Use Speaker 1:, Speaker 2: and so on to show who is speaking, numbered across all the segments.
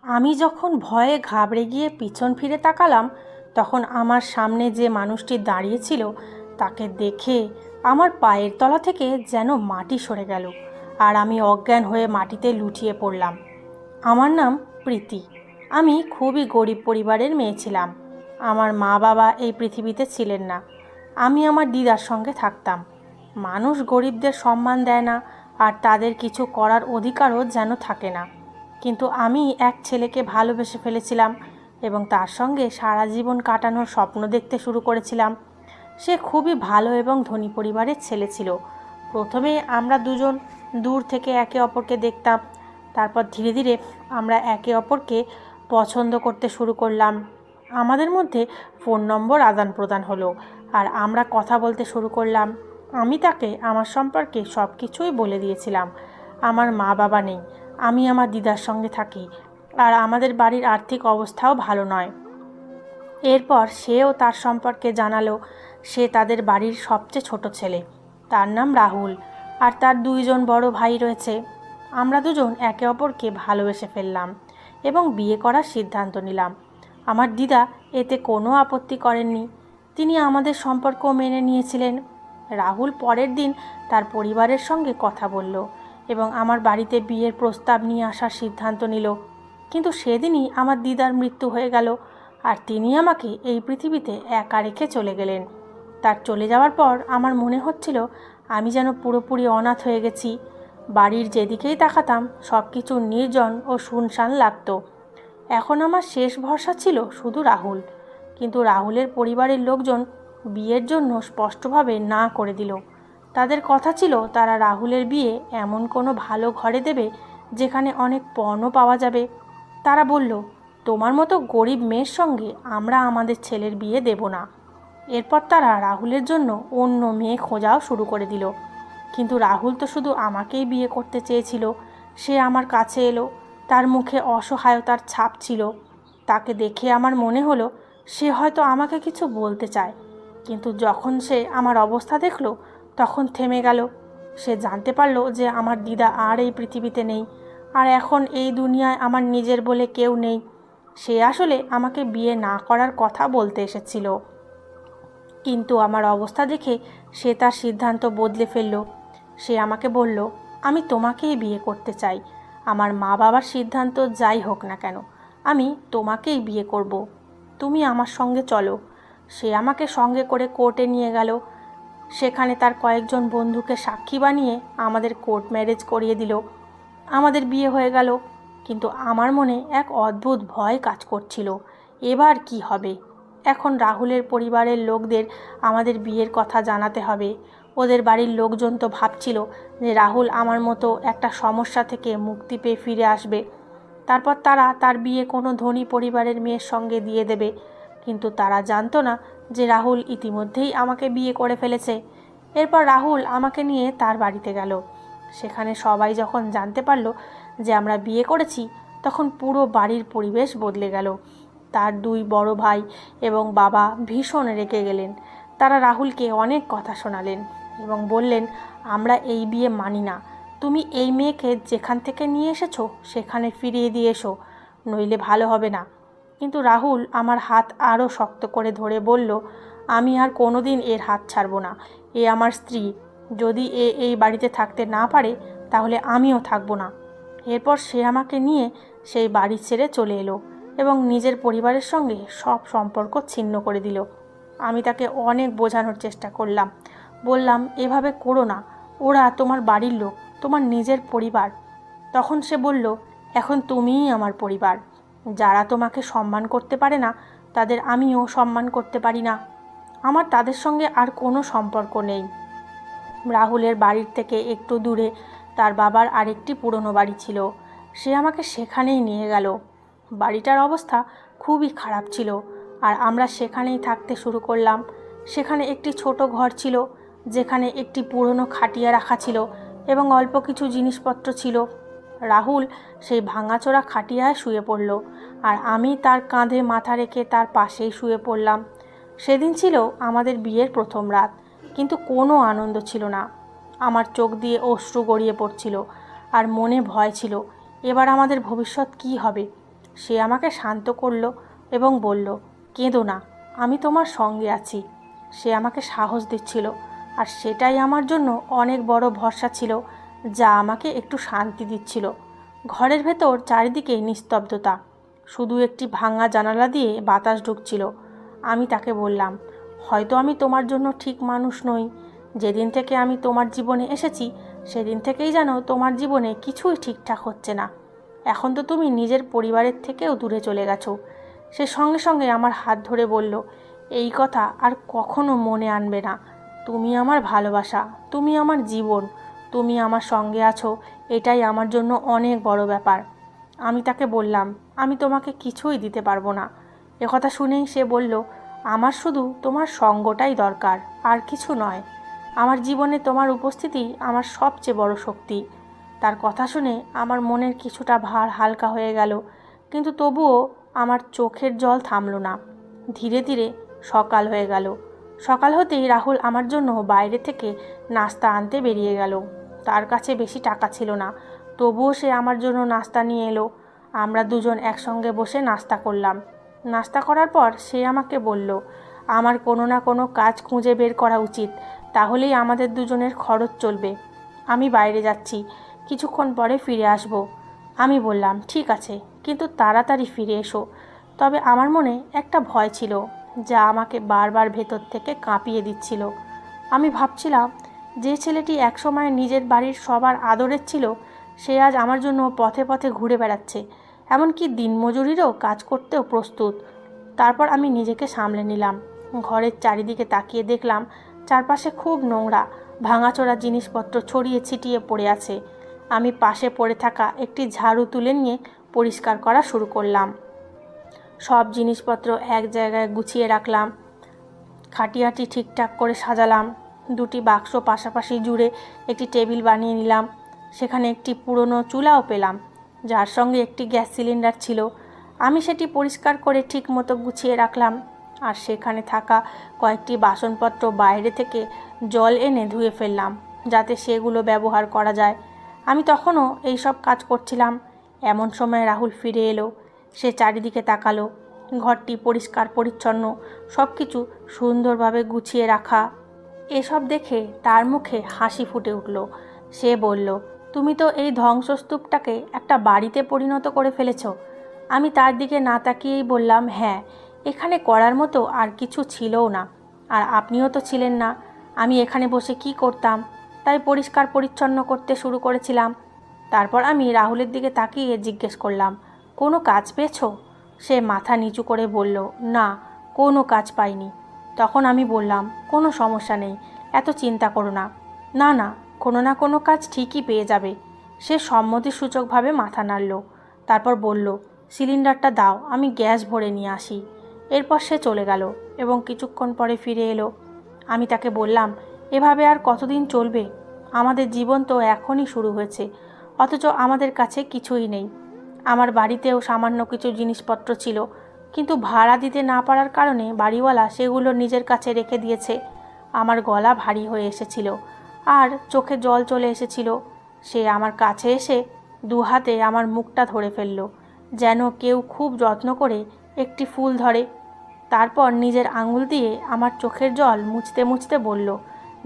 Speaker 1: আমি যখন ভয়ে ঘাবড়ে গিয়ে পিছন ফিরে তাকালাম, তখন আমার সামনে যে মানুষটি দাঁড়িয়ে ছিল তাকে দেখে আমার পায়ের তলা থেকে যেন মাটি সরে গেল, আর আমি অজ্ঞান হয়ে মাটিতে লুটিয়ে পড়লাম। আমার নাম প্রীতি। আমি খুবই গরিব পরিবারের মেয়ে ছিলাম। আমার মা বাবা এই পৃথিবীতে ছিলেন না। আমি আমার দিদার সঙ্গে থাকতাম। মানুষ গরিবদের সম্মান দেয় না, আর তাদের কিছু করার অধিকারও যেন থাকে না। কিন্তু আমি এক ছেলেকে ভালোবেসে ফেলেছিলাম এবং তার সঙ্গে সারা জীবন কাটানোর স্বপ্ন দেখতে শুরু করেছিলাম। সে খুবই ভালো এবং ধনী পরিবারের ছেলে ছিল। প্রথমে আমরা দুজন দূর থেকে একে অপরকে দেখতাম। তারপর ধীরে ধীরে আমরা একে অপরকে পছন্দ করতে শুরু করলাম। আমাদের মধ্যে ফোন নম্বর আদান প্রদান হলো, আর আমরা কথা বলতে শুরু করলাম। আমি তাকে আমার সম্পর্কে সব কিছুই বলে দিয়েছিলাম। আমার মা বাবা নেই, আমি আমার দিদার সঙ্গে থাকি, আর আমাদের বাড়ির আর্থিক অবস্থাও ভালো নয়। এরপর সেও তার সম্পর্কে জানালো। সে তাদের বাড়ির সবচেয়ে ছোট ছেলে। তার নাম রাহুল, আর তার দুইজন বড় ভাই রয়েছে। আমরা দুজন একে অপরকে ভালোবেসে ফেললাম এবং বিয়ে করার সিদ্ধান্ত নিলাম। আমার দিদা এতে কোনো আপত্তি করেননি। তিনি আমাদের সম্পর্ক মেনে নিয়েছিলেন। রাহুল পরের দিন তার পরিবারের সঙ্গে কথা বলল এবং আমার বাড়িতে বিয়ের প্রস্তাব নিয়ে আসার সিদ্ধান্ত নিল। কিন্তু সেদিনই আমার দিদার মৃত্যু হয়ে গেল, আর তিনি আমাকে এই পৃথিবীতে একা রেখে চলে গেলেন। তার চলে যাওয়ার পর আমার মনে হচ্ছিল আমি যেন পুরোপুরি অনাথ হয়ে গেছি। বাড়ির যেদিকেই তাকাতাম সব কিছু নির্জন ও শুনশান লাগতো। এখন আমার শেষ ভরসা ছিল শুধু রাহুল। কিন্তু রাহুলের পরিবারের লোকজন বিয়ের জন্য স্পষ্টভাবে না করে দিল। তাদের কথা ছিল তারা রাহুলের বিয়ে এমন কোনো ভালো ঘরে দেবে যেখানে অনেক পণও পাওয়া যাবে। তারা বলল, তোমার মতো গরিব মেয়ের সঙ্গে আমরা আমাদের ছেলের বিয়ে দেব না। এরপর তারা রাহুলের জন্য অন্য মেয়ে খোঁজাও শুরু করে দিল। কিন্তু রাহুল তো শুধু আমাকেই বিয়ে করতে চেয়েছিল। সে আমার কাছে এলো, তার মুখে অসহায়তার ছাপ ছিল। তাকে দেখে আমার মনে হলো সে হয়তো আমাকে কিছু বলতে চায়। কিন্তু যখন সে আমার অবস্থা দেখলো তখন থেমে গেল। সে জানতে পারলো যে আমার দিদা আর এই পৃথিবীতে নেই, আর এখন এই দুনিয়ায় আমার নিজের বলে কেউ নেই। সে আসলে আমাকে বিয়ে না করার কথা বলতে এসেছিল, কিন্তু আমার অবস্থা দেখে সে তার সিদ্ধান্ত বদলে ফেলল। সে আমাকে বলল, আমি তোমাকেই বিয়ে করতে চাই। আমার মা বাবার সিদ্ধান্ত যাই হোক না কেন, আমি তোমাকেই বিয়ে করব। তুমি আমার সঙ্গে চলো। সে আমাকে সঙ্গে করে কোর্টে নিয়ে গেল। সেখানে তার কয়েকজন বন্ধুকে সাক্ষী বানিয়ে আমাদের কোর্ট ম্যারেজ করিয়ে দিল। আমাদের বিয়ে হয়ে গেল। কিন্তু আমার মনে এক অদ্ভুত ভয় কাজ করছিল। এবার কি হবে? এখন রাহুলের পরিবারের লোকদের আমাদের বিয়ের কথা জানাতে হবে। ওদের বাড়ির লোকজন তো ভাবছিল যে রাহুল আমার মতো একটা সমস্যা থেকে মুক্তি পেয়ে ফিরে আসবে। তারপর তারা তার বিয়ে কোনো ধনী পরিবারের মেয়ের সঙ্গে দিয়ে দেবে। কিন্তু তারা জানতো না যে রাহুল ইতিমধ্যেই আমাকে বিয়ে করে ফেলেছে। এরপর রাহুল আমাকে নিয়ে তার বাড়িতে গেল। সেখানে সবাই যখন জানতে পারলো যে আমরা বিয়ে করেছি, তখন পুরো বাড়ির পরিবেশ বদলে গেল। তার দুই বড় ভাই এবং বাবা ভীষণ রেগে গেলেন। তারা রাহুলকে অনেক কথা শোনালেন এবং বললেন, আমরা এই বিয়ে মানি না। তুমি এই মেয়েকে যেখান থেকে নিয়ে এসেছো সেখানে ফিরিয়ে দিয়ে এসো, নইলে ভালো হবে না। কিন্তু রাহুল আমার হাত আরও শক্ত করে ধরে বলল, আমি আর কোনো দিন এর হাত ছাড়ব না। এ আমার স্ত্রী। যদি এই বাড়িতে থাকতে না পারে তাহলে আমিও থাকবো না। এরপর সে আমাকে নিয়ে সেই বাড়ি ছেড়ে চলে এলো এবং নিজের পরিবারের সঙ্গে সব সম্পর্ক ছিন্ন করে দিল। আমি তাকে অনেক বোঝানোর চেষ্টা করলাম। বললাম, এভাবে করো না, ওরা তোমার বাড়ির লোক, তোমার নিজের পরিবার। তখন সে বলল, এখন তুমিই আমার পরিবার। যারা তোমাকে সম্মান করতে পারে না তাদের আমিও সম্মান করতে পারি না। আমার তাদের সঙ্গে আর কোনো সম্পর্ক নেই। রাহুলের বাড়ির থেকে একটু দূরে তার বাবার আরেকটি পুরনো বাড়ি ছিল। সে আমাকে সেখানেই নিয়ে গেল। বাড়িটার অবস্থা খুবই খারাপ ছিল, আর আমরা সেখানেই থাকতে শুরু করলাম। সেখানে একটি ছোট ঘর ছিল, যেখানে একটি পুরনো খাটিয়া রাখা ছিল এবং অল্প কিছু জিনিসপত্র ছিল। রাহুল সেই ভাঙাচোরা খাটিয়ায় শুয়ে পড়ল, আর আমি তার কাঁধে মাথা রেখে তার পাশেই শুয়ে পড়লাম। সেদিন ছিল আমাদের বিয়ের প্রথম রাত, কিন্তু কোনো আনন্দ ছিল না। আমার চোখ দিয়ে অশ্রু গড়িয়ে পড়ছিল, আর মনে ভয় ছিল, এবার আমাদের ভবিষ্যৎ কী হবে। সে আমাকে শান্ত করলো এবং বলল, কেঁদো না, আমি তোমার সঙ্গে আছি। সে আমাকে সাহস দিচ্ছিল, আর সেটাই আমার জন্য অনেক বড় ভরসা ছিল, যা আমাকে একটু শান্তি দিচ্ছিল। ঘরের ভেতর চারিদিকে নিস্তব্ধতা, শুধু একটি ভাঙা জানালা দিয়ে বাতাস ঢুকছিল। আমি তাকে বললাম, হয়তো আমি তোমার জন্য ঠিক মানুষ নই। যেদিন থেকে আমি তোমার জীবনে এসেছি সেদিন থেকেই যেন তোমার জীবনে কিছুই ঠিকঠাক হচ্ছে না। এখন তো তুমি নিজের পরিবারের থেকেও দূরে চলে গেছো। সে সঙ্গে সঙ্গে আমার হাত ধরে বলল, এই কথা আর কখনো মনে আনবে না। তুমি আমার ভালোবাসা, তুমি আমার জীবন, তুমি আমার সঙ্গে আছো, এটাই আমার জন্য অনেক বড় ব্যাপার। আমি তাকে বললাম, আমি তোমাকে কিছুই দিতে পারবো না। একথা শুনেই সে বলল, আমার শুধু তোমার সঙ্গটাই দরকার, আর কিছু নয়। আমার জীবনে তোমার উপস্থিতি আমার সবচেয়ে বড় শক্তি। তার কথা শুনে আমার মনের কিছুটা ভার হালকা হয়ে গেল, কিন্তু তবুও আমার চোখের জল থামল না। ধীরে ধীরে সকাল হয়ে গেল। সকাল হতেই রাহুল আমার জন্য বাইরে থেকে নাস্তা আনতে বেরিয়ে গেল। তার কাছে বেশি টাকা ছিল না, তবুও সে আমার জন্য নাস্তা নিয়ে এলো। আমরা দুজন একসঙ্গে বসে নাস্তা করলাম। নাস্তা করার পর সে আমাকে বলল, আমার কোনো না কোনো কাজ খুঁজে বের করা উচিত, তাহলেই আমাদের দুজনের খরচ চলবে। আমি বাইরে যাচ্ছি, কিছুক্ষণ পরে ফিরে আসব। আমি বললাম, ঠিক আছে, কিন্তু তাড়াতাড়ি ফিরে এসো। তবে আমার মনে একটা ভয় ছিল, যা আমাকে বারবার ভেতর থেকে কাঁপিয়ে দিচ্ছিল। আমি ভাবছিলাম, যে ছেলেটি একসময় নিজের বাড়ির সবার আদরের ছিল, সে আজ আমার জন্য পথে পথে ঘুরে বেড়াচ্ছে, এমনকি দিনমজুরিরও কাজ করতেও প্রস্তুত। তারপর আমি নিজেকে সামলে নিলাম। ঘরের চারিদিকে তাকিয়ে দেখলাম চারপাশে খুব নোংরা, ভাঙাচোরা জিনিসপত্র ছড়িয়ে ছিটিয়ে পড়ে আছে। আমি পাশে পড়ে থাকা একটি ঝাড়ু তুলে নিয়ে পরিষ্কার করা শুরু করলাম। সব জিনিসপত্র এক জায়গায় গুছিয়ে রাখলাম, খাটিয়াটি ঠিকঠাক করে সাজালাম। দুটি বাক্স পাশাপাশি জুড়ে একটি টেবিল বানিয়ে নিলাম। সেখানে একটি পুরনো চুলাও পেলাম, যার সঙ্গে একটি গ্যাস সিলিন্ডার ছিল। আমি সেটি পরিষ্কার করে ঠিক মতো গুছিয়ে রাখলাম, আর সেখানে থাকা কয়েকটি বাসনপত্র বাইরে থেকে জল এনে ধুয়ে ফেললাম, যাতে সেগুলো ব্যবহার করা যায়। আমি তখনও এই সব কাজ করছিলাম। এমন সময় রাহুল ফিরে এলো। সে চারিদিকে তাকালো। ঘরটি পরিষ্কার পরিচ্ছন্ন, সব কিছু সুন্দরভাবে গুছিয়ে রাখা। এসব দেখে তার মুখে হাসি ফুটে উঠল। সে বলল, তুমি তো এই ধ্বংসস্তূপটাকে একটা বাড়িতে পরিণত করে ফেলেছ। আমি তার দিকে না তাকিয়েই বললাম, হ্যাঁ, এখানে করার মতো আর কিছু ছিলও না, আর আপনিও তো ছিলেন না। আমি এখানে বসে কি করতাম, তাই পরিষ্কার পরিচ্ছন্ন করতে শুরু করেছিলাম। তারপর আমি রাহুলের দিকে তাকিয়ে জিজ্ঞেস করলাম, কোনো কাজ পেয়েছো? সে মাথা নিচু করে বলল, না, কোনো কাজ পাইনি। তখন আমি বললাম, কোনো সমস্যা নেই, এত চিন্তা করো না। না না, কোনো না কোনো কাজ ঠিকই পেয়ে যাবে। সে সম্মতিসূচকভাবে মাথা নাড়ল। তারপর বলল, সিলিন্ডারটা দাও, আমি গ্যাস ভরে নিয়ে আসি। এরপর সে চলে গেল এবং কিছুক্ষণ পরে ফিরে এলো। আমি তাকে বললাম, এভাবে আর কতদিন চলবে? আমাদের জীবন তো এখনই শুরু হয়েছে, অথচ আমাদের কাছে কিছুই নেই। আমার বাড়িতেও সামান্য কিছু জিনিসপত্র ছিল, কিন্তু ভাড়া দিতে না পারার কারণে বাড়িওয়ালা সেগুলো নিজের কাছে রেখে দিয়েছে। আমার গলা ভারী হয়ে এসেছিল, আর চোখে জল চলে এসেছিল। সে আমার কাছে এসে দু হাতে আমার মুখটা ধরে ফেলল, যেন কেউ খুব যত্ন করে একটি ফুল ধরে। তারপর নিজের আঙুল দিয়ে আমার চোখের জল মুছতে মুছতে বলল,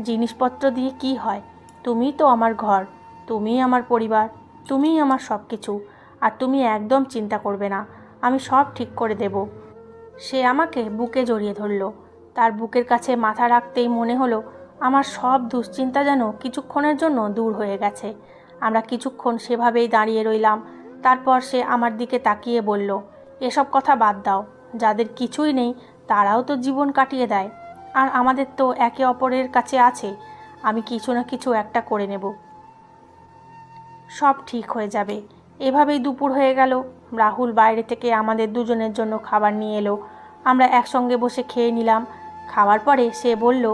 Speaker 1: জিনিসপত্র দিয়ে কি হয়? তুমিই তো আমার ঘর, তুমিই আমার পরিবার, তুমিই আমার সব কিছু। আর তুমি একদম চিন্তা করবে না, আমি সব ঠিক করে দেব। সে আমাকে বুকে জড়িয়ে ধরল। তার বুকের কাছে মাথা রাখতেই মনে হলো আমার সব দুশ্চিন্তা যেন কিছুক্ষণের জন্য দূর হয়ে গেছে। আমরা কিছুক্ষণ সেভাবেই দাঁড়িয়ে রইলাম। তারপর সে আমার দিকে তাকিয়ে বলল, এসব কথা বাদ দাও, যাদের কিছুই নেই তারাও তো জীবন কাটিয়ে দেয়, আর আমাদের তো একে অপরের কাছে আছে। আমি কিছু না কিছু একটা করে নেব, সব ঠিক হয়ে যাবে। এভাবেই দুপুর হয়ে গেল। রাহুল বাইরে থেকে আমাদের দুজনের জন্য খাবার নিয়ে এলো। আমরা একসঙ্গে বসে খেয়ে নিলাম। খাওয়ার পরে সে বলল,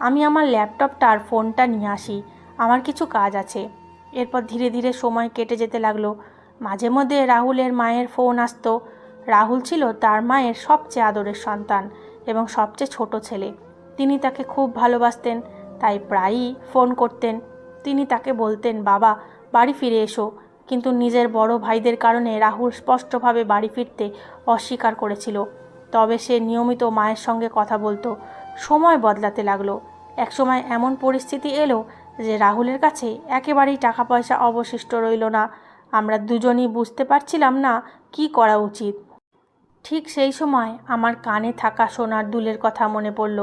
Speaker 1: আমি আমার ল্যাপটপটা আর ফোনটা নিয়ে আসি, আমার কিছু কাজ আছে। এরপর ধীরে ধীরে সময় কেটে যেতে লাগলো। মাঝে মধ্যে রাহুলের মায়ের ফোন আসতো। রাহুল ছিল তার মায়ের সবচেয়ে আদরের সন্তান এবং সবচেয়ে ছোট ছেলে। তিনি তাকে খুব ভালোবাসতেন, তাই প্রায়ই ফোন করতেন। তিনি তাকে বলতেন, বাবা, বাড়ি ফিরে এসো। কিন্তু নিজের বড় ভাইদের কারণে রাহুল স্পষ্টভাবে বাড়ি ফিরতে অস্বীকার করেছিল। তবে সে নিয়মিত মায়ের সঙ্গে কথা বলতো। সময় বদলাতে লাগলো। একসময় এমন পরিস্থিতি এলো যে রাহুলের কাছে একেবারেই টাকা পয়সা অবশিষ্ট রইল না। আমরা দুজনই বুঝতে পারছিলাম না কি করা উচিত। ঠিক সেই সময় আমার কানে থাকা সোনার দুলের কথা মনে পড়ল,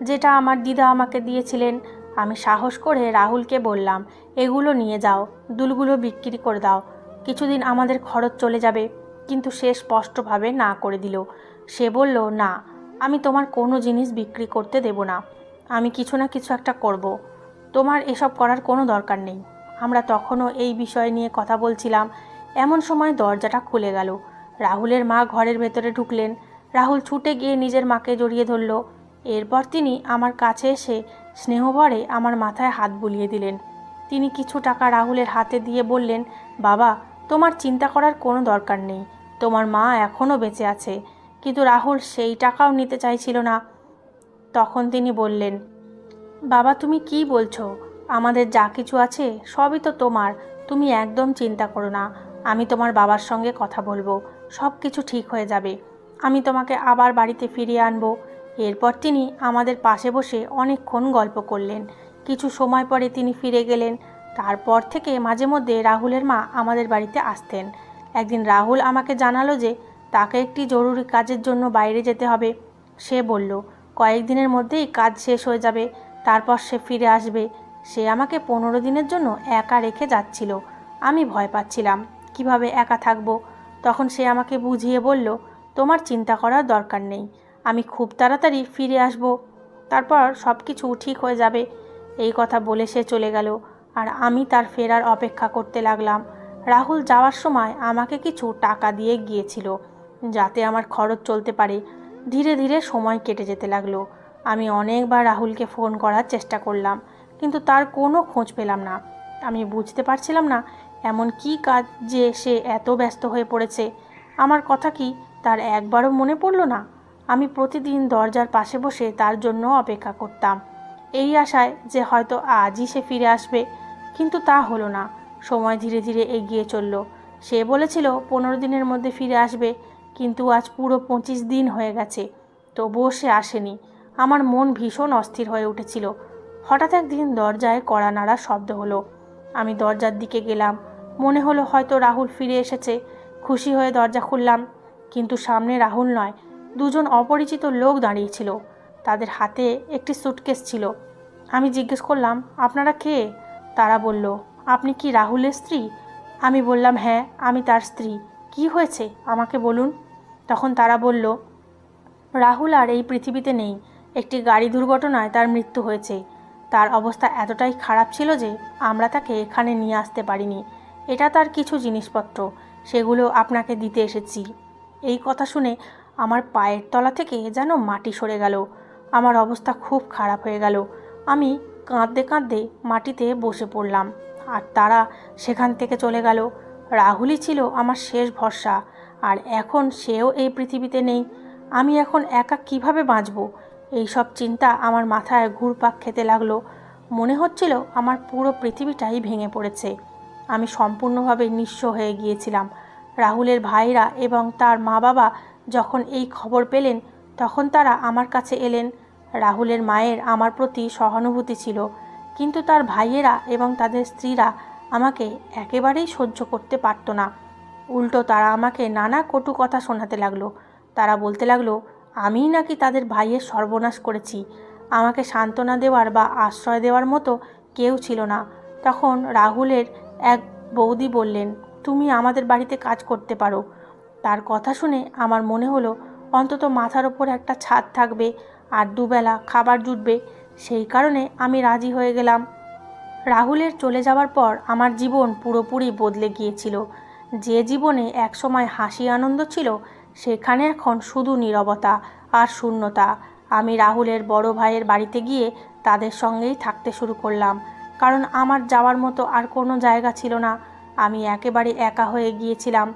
Speaker 1: যেটা আমার দিদা আমাকে দিয়েছিলেন। আমি সাহস করে রাহুলকে বললাম, এগুলো নিয়ে যাও, দুলগুলো বিক্রি করে দাও, কিছুদিন আমাদের খরচ চলে যাবে। কিন্তু সে স্পষ্টভাবে না করে দিল। সে বলল, না, আমি তোমার কোনো জিনিস বিক্রি করতে দেব না। আমি কিছু না কিছু একটা করব। তোমার এসব করার কোনো দরকার নেই। আমরা তখনও এই বিষয় নিয়ে কথা বলছিলাম। এমন সময় দরজাটা খুলে গেল। রাহুলের মা ঘরের ভেতরে ঢুকলেন। রাহুল ছুটে গিয়ে নিজের মাকে জড়িয়ে ধরল। এরপর তিনি আমার কাছে এসে স্নেহভরে আমার মাথায় হাত বুলিয়ে দিলেন। তিনি কিছু টাকা রাহুলের হাতে দিয়ে বললেন, বাবা, তোমার চিন্তা করার কোনো দরকার নেই, তোমার মা এখনও বেঁচে আছে। কিন্তু রাহুল সেই টাকাও নিতে চাইছিল না। তখন তিনি বললেন, বাবা, তুমি কি বলছো? আমাদের যা কিছু আছে সবই তো তোমার। তুমি একদম চিন্তা করো না। আমি তোমার বাবার সঙ্গে কথা বলবো, সব কিছু ঠিক হয়ে যাবে। আমি তোমাকে আবার বাড়িতে ফিরিয়ে আনবো। এরপর তিনি আমাদের পাশে বসে অনেকক্ষণ গল্প করলেন। কিছু সময় পরে তিনি ফিরে গেলেন। তারপর থেকে মাঝে মধ্যে রাহুলের মা আমাদের বাড়িতে আসতেন। একদিন রাহুল আমাকে জানালো যে তাকে একটি জরুরি কাজের জন্য বাইরে যেতে হবে। সে বলল, কয়েকদিনের মধ্যেই কাজ শেষ হয়ে যাবে, তারপর সে ফিরে আসবে। সে আমাকে 15 দিনের জন্য একা রেখে যাচ্ছিল। আমি ভয় পাচ্ছিলাম, কিভাবে একা থাকবো। তখন সে আমাকে বুঝিয়ে বলল, তোমার চিন্তা করার দরকার নেই, আমি খুব তাড়াতাড়ি ফিরে আসব, তারপর সব কিছু ঠিক হয়ে যাবে। এই কথা বলে সে চলে গেল, আর আমি তার ফেরার অপেক্ষা করতে লাগলাম। রাহুল যাওয়ার সময় আমাকে কিছু টাকা দিয়ে গিয়েছিল, যাতে আমার খরচ চলতে পারে। ধীরে ধীরে সময় কেটে যেতে লাগলো। আমি অনেকবার রাহুলকে ফোন করার চেষ্টা করলাম, কিন্তু তার কোনো খোঁজ পেলাম না। আমি বুঝতে পারছিলাম না এমন কী কাজ যে সে এত ব্যস্ত হয়ে পড়েছে। আমার কথা কি তার একবারও মনে পড়ল না? আমি প্রতিদিন দরজার পাশে বসে তার জন্য অপেক্ষা করতাম, এই আশায় যে হয়তো আজই সে ফিরে আসবে। কিন্তু তা হলো না। সময় ধীরে ধীরে এগিয়ে চলল। সে বলেছিল 15 দিনের মধ্যে ফিরে আসবে, কিন্তু আজ পুরো 25 দিন হয়ে গেছে, তবুও সে আসেনি। আমার মন ভীষণ অস্থির হয়ে উঠেছিল। হঠাৎ একদিন দরজায় কড়া নাড়ার শব্দ হলো। আমি দরজার দিকে গেলাম। মনে হলো হয়তো রাহুল ফিরে এসেছে। খুশি হয়ে দরজা খুললাম, কিন্তু সামনে রাহুল নয়, দুজন অপরিচিত লোক দাঁড়িয়েছিল। তাদের হাতে একটি সুটকেস ছিল। আমি জিজ্ঞেস করলাম, আপনারা কে? তারা বলল, আপনি কি রাহুলের স্ত্রী? আমি বললাম, হ্যাঁ, আমি তার স্ত্রী। কি হয়েছে আমাকে বলুন। তখন তারা বলল, রাহুল আর এই পৃথিবীতে নেই। একটি গাড়ি দুর্ঘটনায় তার মৃত্যু হয়েছে। তার অবস্থা এতটাই খারাপ ছিল যে আমরা তাকে এখানে নিয়ে আসতে পারিনি। এটা তার কিছু জিনিসপত্র, সেগুলো আপনাকে দিতে এসেছি। এই কথা শুনে আমার পায়ের তলা থেকে যেন মাটি সরে গেল। আমার অবস্থা খুব খারাপ হয়ে গেল। আমি কাঁদতে কাঁদতে মাটিতে বসে পড়লাম, আর তারা সেখান থেকে চলে গেল। রাহুলই ছিল আমার শেষ ভরসা, আর এখন সেও এই পৃথিবীতে নেই। আমি এখন একা কিভাবে বাঁচব? এই সব চিন্তা আমার মাথায় ঘুরপাক খেতে লাগলো। মনে হচ্ছিল আমার পুরো পৃথিবীটাই ভেঙে পড়েছে। আমি সম্পূর্ণভাবে নিঃস্ব হয়ে গিয়েছিলাম। রাহুলের ভাইরা এবং তার মা বাবা যখন এই খবর পেলেন, তখন তারা আমার কাছে এলেন। রাহুলের মায়ের আমার প্রতি সহানুভূতি ছিল, কিন্তু তার ভাইয়েরা এবং তাদের স্ত্রীরা আমাকে একেবারেই সহ্য করতে পারত না। উল্টো তারা আমাকে নানা কটু কথা শোনাতে লাগলো। তারা বলতে লাগলো আমিই নাকি তাদের ভাইয়ের সর্বনাশ করেছি। আমাকে সান্ত্বনা দেওয়ার বা আশ্রয় দেওয়ার মতো কেউ ছিল না। তখন রাহুলের এক বৌদি বললেন, তুমি আমাদের বাড়িতে কাজ করতে পারো। তার কথা শুনে আমার মনে হলো অন্তত মাথার ওপর একটা ছাদ থাকবে আর দুবেলা খাবার জুটবে। সেই কারণে আমি রাজি হয়ে গেলাম। রাহুলের চলে যাওয়ার পর আমার জীবন পুরোপুরি বদলে গিয়েছিল। যে জীবনে একসময় হাসি আনন্দ ছিল, সেখানে এখন শুধু নীরবতা আর শূন্যতা। আমি রাহুলের বড় ভাইয়ের বাড়িতে গিয়ে তাদের সঙ্গেই থাকতে শুরু করলাম, কারণ আমার যাওয়ার মতো আর কোনো জায়গা ছিল না। আমি একেবারে একা হয়ে গিয়েছিলাম।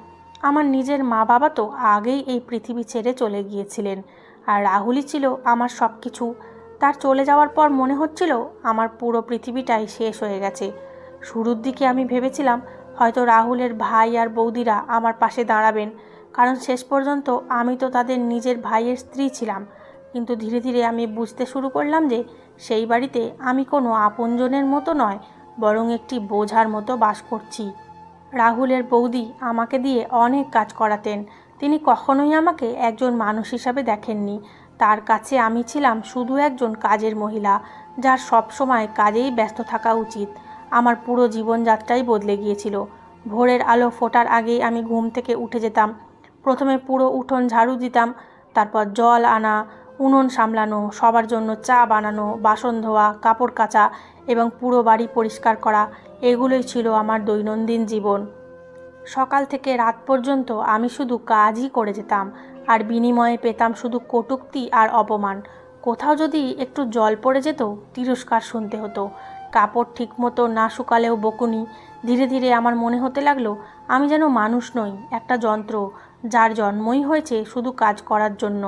Speaker 1: আমার নিজের মা বাবা তো আগেই এই পৃথিবী ছেড়ে চলে গিয়েছিলেন, আর রাহুলই ছিল আমার সব কিছু। তার চলে যাওয়ার পর মনে হচ্ছিল আমার পুরো পৃথিবীটাই শেষ হয়ে গেছে। শুরুর দিকে আমি ভেবেছিলাম হয়তো রাহুলের ভাই আর বৌদিরা আমার পাশে দাঁড়াবেন, কারণ শেষ পর্যন্ত আমি তো তাদের নিজের ভাইয়ের স্ত্রী ছিলাম। কিন্তু ধীরে ধীরে আমি বুঝতে শুরু করলাম যে সেই বাড়িতে আমি কোনো আপনজনের মতো নয়, বরং একটি বোঝার মতো বাস করছি। রাহুলের বৌদি আমাকে দিয়ে অনেক কাজ করাতেন। তিনি কখনোই আমাকে একজন মানুষ হিসাবে দেখেননি। তার কাছে আমি ছিলাম শুধু একজন কাজের মহিলা, যার সব সময় কাজেই ব্যস্ত থাকা উচিত। আমার পুরো জীবনযাত্রাই বদলে গিয়েছিল। ভোরের আলো ফোটার আগেই আমি ঘুম থেকে উঠে যেতাম। প্রথমে পুরো উঠোন ঝাড়ু দিতাম, তারপর জল আনা, উনুন সামলানো, সবার জন্য চা বানানো, বাসন ধোয়া, কাপড় কাচা এবং পুরো বাড়ি পরিষ্কার করা, এগুলোই ছিল আমার দৈনন্দিন জীবন। সকাল থেকে রাত পর্যন্ত আমি শুধু কাজই করে যেতাম, আর বিনিময়ে পেতাম শুধু কটূক্তি আর অপমান। কোথাও যদি একটু জল পড়ে যেত, তিরস্কার শুনতে হতো। কাপড় ঠিকমতো না শুকালেও বকুনি। ধীরে ধীরে আমার মনে হতে লাগলো আমি যেন মানুষ নই, একটা যন্ত্র, যার জন্মই হয়েছে শুধু কাজ করার জন্য।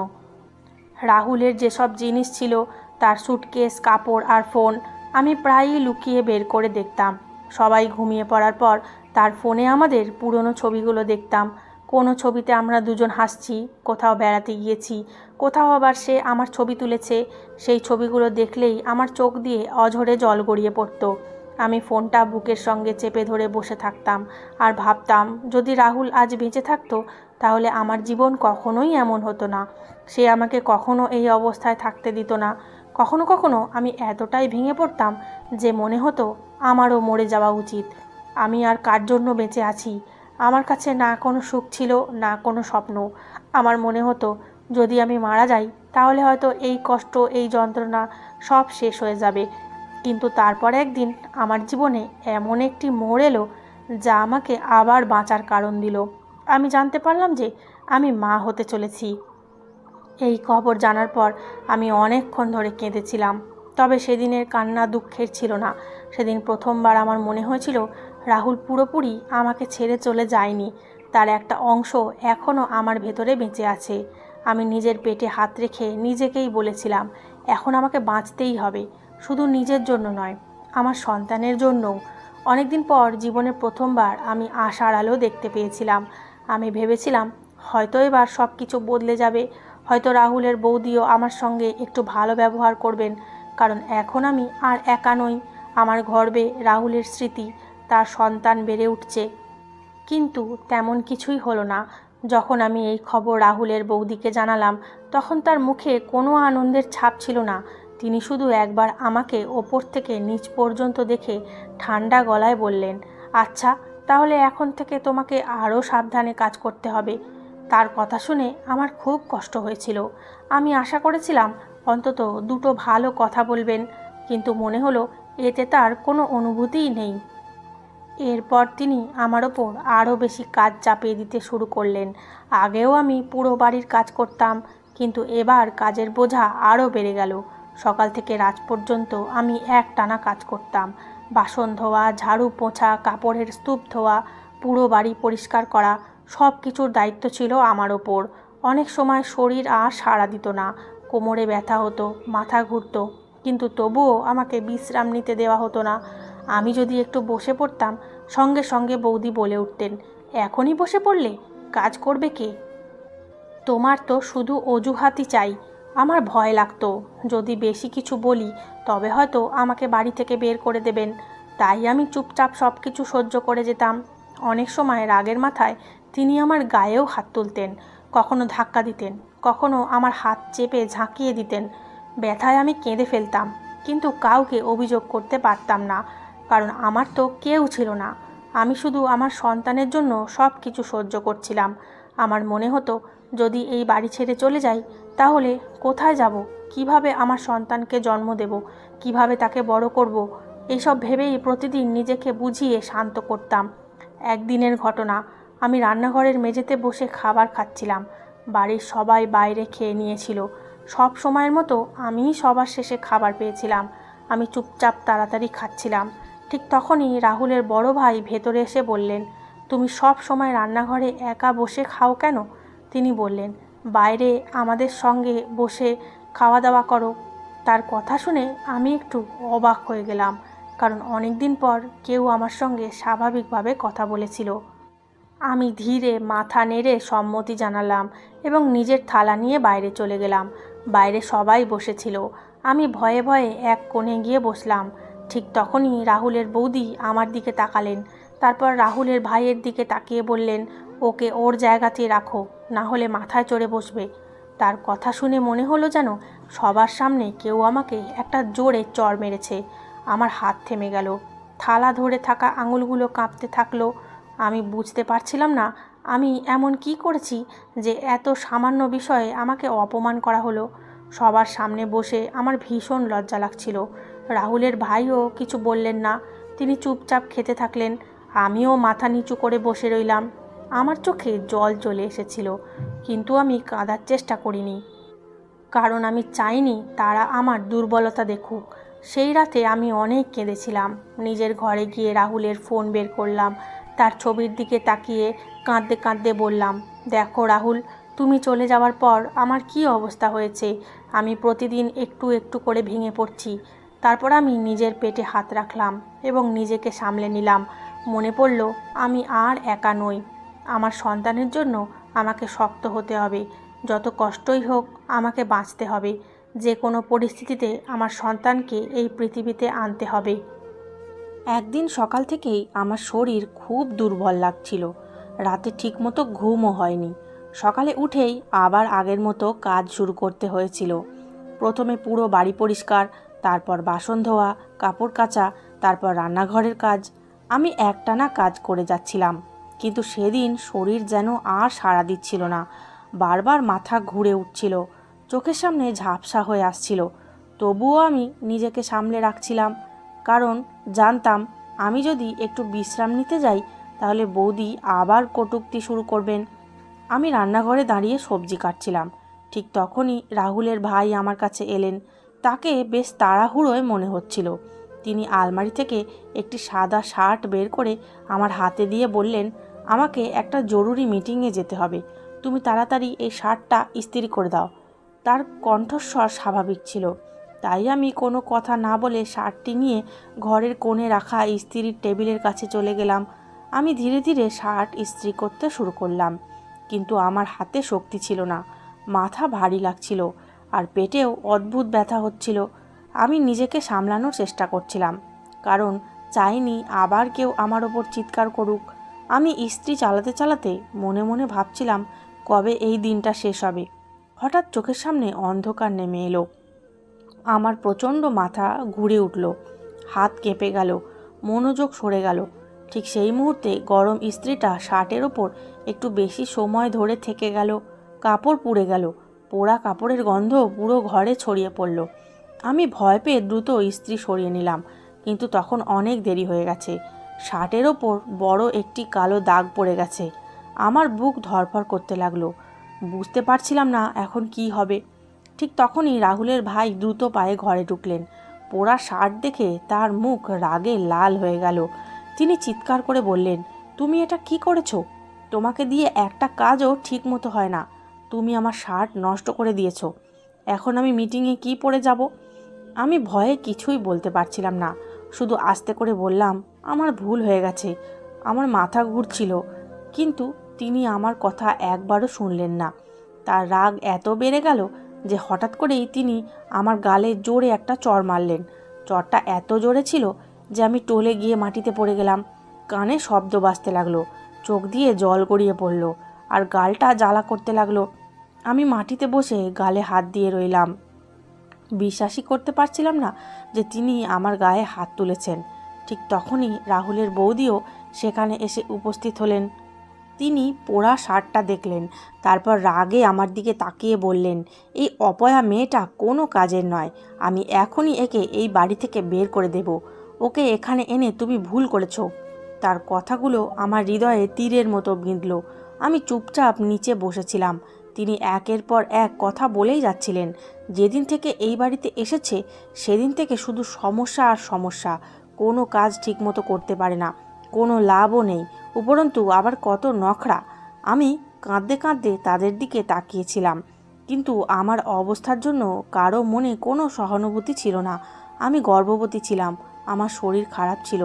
Speaker 1: রাহুলের যেসব জিনিস ছিল, তার সুটকেস, কাপড় আর ফোন, আমি প্রায়ই লুকিয়ে বের করে দেখতাম। সবাই ঘুমিয়ে পড়ার পর তার ফোনে আমাদের পুরনো ছবিগুলো দেখতাম। কোনো ছবিতে আমরা দুজন হাসছি, কোথাও বেড়াতে গিয়েছি, কোথাও আবার সে আমার ছবি তুলেছে। সেই ছবিগুলো দেখলেই আমার চোখ দিয়ে অঝরে জল গড়িয়ে পড়তো। আমি ফোনটা বুকের সঙ্গে চেপে ধরে বসে থাকতাম আর ভাবতাম, যদি রাহুল আজ বেঁচে থাকতো তাহলে আমার জীবন কখনোই এমন হতো না। সে আমাকে কখনো এই অবস্থায় থাকতে দিত না। কখনো কখনো আমি এতটাই ভেঙে পড়তাম যে মনে হতো আমারও মরে যাওয়া উচিত। আমি আর কার জন্য বেঁচে আছি? আমার কাছে না কোনো সুখ ছিল, না কোনো স্বপ্ন। আমার মনে হতো যদি আমি মারা যাই তাহলে হয়তো এই কষ্ট, এই যন্ত্রণা সব শেষ হয়ে যাবে। কিন্তু তারপর একদিন আমার জীবনে এমন একটি মোড় এলো যা আমাকে আবার বাঁচার কারণ দিল। আমি জানতে পারলাম যে আমি মা হতে চলেছি। এই খবর জানার পর আমি অনেকক্ষণ ধরে কেঁদেছিলাম। তবে সেদিনের কান্না দুঃখের ছিল না। সেদিন প্রথমবার আমার মনে হয়েছিল রাহুল পুরোপুরি আমাকে ছেড়ে চলে যায়নি। তার একটা অংশ এখনও আমার ভেতরে বেঁচে আছে। আমি নিজের পেটে হাত রেখে নিজেকেই বলেছিলাম, এখন আমাকে বাঁচতেই হবে, শুধু নিজের জন্য নয়, আমার সন্তানের জন্যও। অনেকদিন পর জীবনের প্রথমবার আমি আশার আলো দেখতে পেয়েছিলাম। আমি ভেবেছিলাম হয়তো এবার সব কিছু বদলে যাবে, হয়তো রাহুলের বৌদিও আমার সঙ্গে একটু ভালো ব্যবহার করবেন, কারণ এখন আমি আর একা নই। আমার গর্বে রাহুলের স্মৃতি, তার সন্তান বেড়ে উঠছে। কিন্তু তেমন কিছুই হলো না। যখন আমি এই খবর রাহুলের বৌদিকে জানালাম, তখন তার মুখে কোনো আনন্দের ছাপ ছিল না। তিনি শুধু একবার আমাকে ওপর থেকে নিচ পর্যন্ত দেখে ঠান্ডা গলায় বললেন, আচ্ছা, তাহলে এখন থেকে তোমাকে আরও সাবধানে কাজ করতে হবে। তার কথা শুনে আমার খুব কষ্ট হয়েছিল। আমি আশা করেছিলাম অন্তত দুটো ভালো কথা বলবেন, কিন্তু মনে হলো এতে তার কোনো অনুভূতিই নেই। এরপর তিনি আমার ওপর আরও বেশি কাজ চাপিয়ে দিতে শুরু করলেন। আগেও আমি পুরো বাড়ির কাজ করতাম, কিন্তু এবার কাজের বোঝা আরও বেড়ে গেল। সকাল থেকে রাত পর্যন্ত আমি একটানা কাজ করতাম। বাসন ধোয়া, ঝাড়ু পোছা, কাপড়ের স্তূপ ধোয়া, পুরো বাড়ি পরিষ্কার করা, সব কিছুর দায়িত্ব ছিল আমার ওপর। অনেক সময় শরীর আর সাড়া দিত না, কোমরে ব্যথা হতো, মাথা ঘুরতো, কিন্তু তবুও আমাকে বিশ্রাম নিতে দেওয়া হতো না। আমি যদি একটু বসে পড়তাম, সঙ্গে সঙ্গে বৌদি বলে উঠতেন, এখনই বসে পড়লে কাজ করবে কে? তোমার তো শুধু অজুহাতই চাই। আমার ভয় লাগতো যদি বেশি কিছু বলি তবে হয়তো আমাকে বাড়ি থেকে বের করে দেবেন। তাই আমি চুপচাপ সব কিছু সহ্য করে যেতাম। অনেক সময় রাগের মাথায় তিনি আমার গায়েও হাত তুলতেন, কখনো ধাক্কা দিতেন, কখনো আমার হাত চেপে ঝাঁকিয়ে দিতেন। ব্যথায় আমি কেঁদে ফেলতাম, কিন্তু কাউকে অভিযোগ করতে পারতাম না, কারণ আমার তো কেউ ছিল না। আমি শুধু আমার সন্তানের জন্য সব কিছু সহ্য করছিলাম। আমার মনে হতো যদি এই বাড়ি ছেড়ে চলে যাই তাহলে কোথায় যাব, কিভাবে আমার সন্তানকে জন্ম দেব, কিভাবে তাকে বড় করব, এইসব ভেবেই প্রতিদিন নিজেকে বুঝিয়ে শান্ত করতাম। একদিনের ঘটনা, আমি রান্নাঘরের মেঝেতে বসে খাবার খাচ্ছিলাম। বাড়ির সবাই বাইরে খেয়ে নিয়েছিল। সব সময়ের মতো আমিই সবার শেষে খাবার পেয়েছিলাম। আমি চুপচাপ তাড়াতাড়ি খাচ্ছিলাম। ঠিক তখনই রাহুলের বড় ভাই ভেতরে এসে বললেন, তুমি সব সময় রান্নাঘরে একা বসে খাও কেন? তিনি বললেন, বাইরে আমাদের সঙ্গে বসে খাওয়া দাওয়া করো। তার কথা শুনে আমি একটু অবাক হয়ে গেলাম। কারণ অনেক দিন পর কেউ আমার সঙ্গে স্বাভাবিকভাবে কথা বলেছিল। আমি ধীরে মাথা নেড়ে সম্মতি জানালাম এবং নিজের থালা নিয়ে বাইরে চলে গেলাম। বাইরে সবাই বসেছিল। আমি ভয়ে ভয়ে এক কোণে গিয়ে বসলাম। ঠিক তখনই রাহুলের বৌদি আমার দিকে তাকালেন। তারপর রাহুলের ভাইয়ের দিকে তাকিয়ে বললেন, ওকে ওর জায়গাতেই রাখো, না হলে মাথায় চড়ে বসবে। তার কথা শুনে মনে হলো যেন সবার সামনে কেউ আমাকে একটা জোরে চড় মেরেছে। আমার হাত থেমে গেল। থালা ধরে থাকা আঙুলগুলো কাঁপতে থাকলো। আমি বুঝতে পারছিলাম না আমি এমন কি করেছি যে এত সামান্য বিষয়ে আমাকে অপমান করা হলো। সবার সামনে বসে আমার ভীষণ লজ্জা লাগছিল। রাহুলের ভাইও কিছু বললেন না, তিনি চুপচাপ খেতে থাকলেন। আমিও মাথা নিচু করে বসে রইলাম। আমার চোখে জল চলে এসেছিল, কিন্তু আমি কাঁদার চেষ্টা করিনি, কারণ আমি চাইনি তারা আমার দুর্বলতা দেখুক। সেই রাতে আমি অনেক কেঁদেছিলাম। নিজের ঘরে গিয়ে রাহুলের ফোন বের করলাম। তার ছবির দিকে তাকিয়ে কাঁদতে কাঁদতে বললাম, দেখো রাহুল, তুমি চলে যাওয়ার পর আমার কি অবস্থা হয়েছে। আমি প্রতিদিন একটু একটু করে ভেঙে পড়ছি। তারপর আমি নিজের পেটে হাত রাখলাম এবং নিজেকে সামলে নিলাম। মনে পড়ল আমি আর একা নই। আমার সন্তানের জন্য আমাকে শক্ত হতে হবে। যত কষ্টই হোক আমাকে বাঁচতে হবে। যে কোনো পরিস্থিতিতে আমার সন্তানকে এই পৃথিবীতে আনতে হবে। একদিন সকাল থেকেই আমার শরীর খুব দুর্বল লাগছিল। রাতে ঠিকমতো ঘুমও হয়নি। সকালে উঠেই আবার আগের মতো কাজ শুরু করতে হয়েছিল। প্রথমে পুরো বাড়ি পরিষ্কার, তারপর বাসন ধোয়া, কাপড় কাচা, তারপর রান্নাঘরের কাজ। আমি একটানা কাজ করে যাচ্ছিলাম, কিন্তু সেদিন শরীর যেন আর সাড়া দিচ্ছিল না। বারবার মাথা ঘুরে উঠছিল, চোখের সামনে ঝাপসা হয়ে আসছিল। তবুও আমি নিজেকে সামলে রাখছিলাম, কারণ জানতাম আমি যদি একটু বিশ্রাম নিতে যাই তাহলে বৌদি আবার কটূক্তি শুরু করবেন। আমি রান্নাঘরে দাঁড়িয়ে সবজি কাটছিলাম। ঠিক তখনই রাহুলের ভাই আমার কাছে এলেন। তাকে বেশ তাড়াহুড়োয় মনে হচ্ছিল। তিনি আলমারি থেকে একটি সাদা শার্ট বের করে আমার হাতে দিয়ে বললেন, আমাকে একটা জরুরি মিটিংয়ে যেতে হবে, তুমি তাড়াতাড়ি এই শার্টটা ইস্ত্রি করে দাও। তার কণ্ঠস্বর স্বাভাবিক ছিল, তাই আমি কোনো কথা না বলে শার্টটি নিয়ে ঘরের কোণে রাখা ইস্ত্রির টেবিলের কাছে চলে গেলাম। আমি ধীরে ধীরে শার্ট ইস্ত্রি করতে শুরু করলাম, কিন্তু আমার হাতে শক্তি ছিল না। মাথা ভারী লাগছিল আর পেটেও অদ্ভুত ব্যথা হচ্ছিল। আমি নিজেকে সামলানোর চেষ্টা করছিলাম, কারণ চাইনি আবার কেউ আমার ওপর চিৎকার করুক। আমি ইস্ত্রি চালাতে চালাতে মনে মনে ভাবছিলাম কবে এই দিনটা শেষ হবে। হঠাৎ চোখের সামনে অন্ধকার নেমে এলো। আমার প্রচণ্ড মাথা ঘুরে উঠল, হাত কেঁপে গেল, মনোযোগ সরে গেল। ঠিক সেই মুহূর্তে গরম ইস্ত্রিটা শার্টের ওপর একটু বেশি সময় ধরে থেকে গেল। কাপড় পুড়ে গেল। পোড়া কাপড়ের গন্ধ পুরো ঘরে ছড়িয়ে পড়ল। আমি ভয় পেয়ে দ্রুত ইস্ত্রি সরিয়ে নিলাম, কিন্তু তখন অনেক দেরি হয়ে গেছে। শার্টের ওপর বড় একটি কালো দাগ পড়ে গেছে। আমার বুক ধড়ফড় করতে লাগলো। বুঝতে পারছিলাম না এখন কি হবে। ঠিক তখনই রাহুলের ভাই দ্রুত পায়ে ঘরে ঢুকলেন। পোড়া শার্ট দেখে তার মুখ রাগে লাল হয়ে গেল। তিনি চিৎকার করে বললেন, তুমি এটা কি করেছো? তোমাকে দিয়ে একটা কাজও ঠিক মতো হয় না। তুমি আমার শার্ট নষ্ট করে দিয়েছো। এখন আমি মিটিংয়ে কি পরে যাব? আমি ভয়ে কিছুই বলতে পারছিলাম না, শুধু আস্তে করে বললাম, আমার ভুল হয়ে গেছে, আমার মাথা ঘুরছিল। কিন্তু তিনি আমার কথা একবারও শুনলেন না। তার রাগ এত বেড়ে গেল যে হঠাৎ করেই তিনি আমার গালে জোরে একটা চড় মারলেন। চড়টা এত জোরে ছিল যে আমি টলে গিয়ে মাটিতে পড়ে গেলাম। কানে শব্দ বাজতে লাগলো, চোখ দিয়ে জল গড়িয়ে পড়ল আর গালটা জ্বালা করতে লাগলো। আমি মাটিতে বসে গালে হাত দিয়ে রইলাম। বিশ্বাসই করতে পারছিলাম না যে তিনি আমার গায়ে হাত তুলেছেন। ঠিক তখনই রাহুলের বৌদিও সেখানে এসে উপস্থিত হলেন। তিনি পোড়া শার্টটা দেখলেন, তারপর রাগে আমার দিকে তাকিয়ে বললেন, এই অপয়া মেয়েটা কোনো কাজের নয়। আমি এখনই একে এই বাড়ি থেকে বের করে দেব। ওকে এখানে এনে তুমি ভুল করেছো। তার কথাগুলো আমার হৃদয়ে তীরের মতো বিঁধল। আমি চুপচাপ নিচে বসেছিলাম। তিনি একের পর এক কথা বলেই যাচ্ছিলেন। যেদিন থেকে এই বাড়িতে এসেছে সেদিন থেকে শুধু সমস্যা আর সমস্যা। কোনো কাজ ঠিকমতো করতে পারে না, কোনো লাভও নেই, উপরন্তু আবার কত নখরা। আমি কাঁদতে কাঁদতে তাদের দিকে তাকিয়েছিলাম, কিন্তু আমার অবস্থার জন্য কারো মনে কোনো সহানুভূতি ছিল না। আমি গর্ভবতী ছিলাম
Speaker 2: আমার শরীর খারাপ ছিল,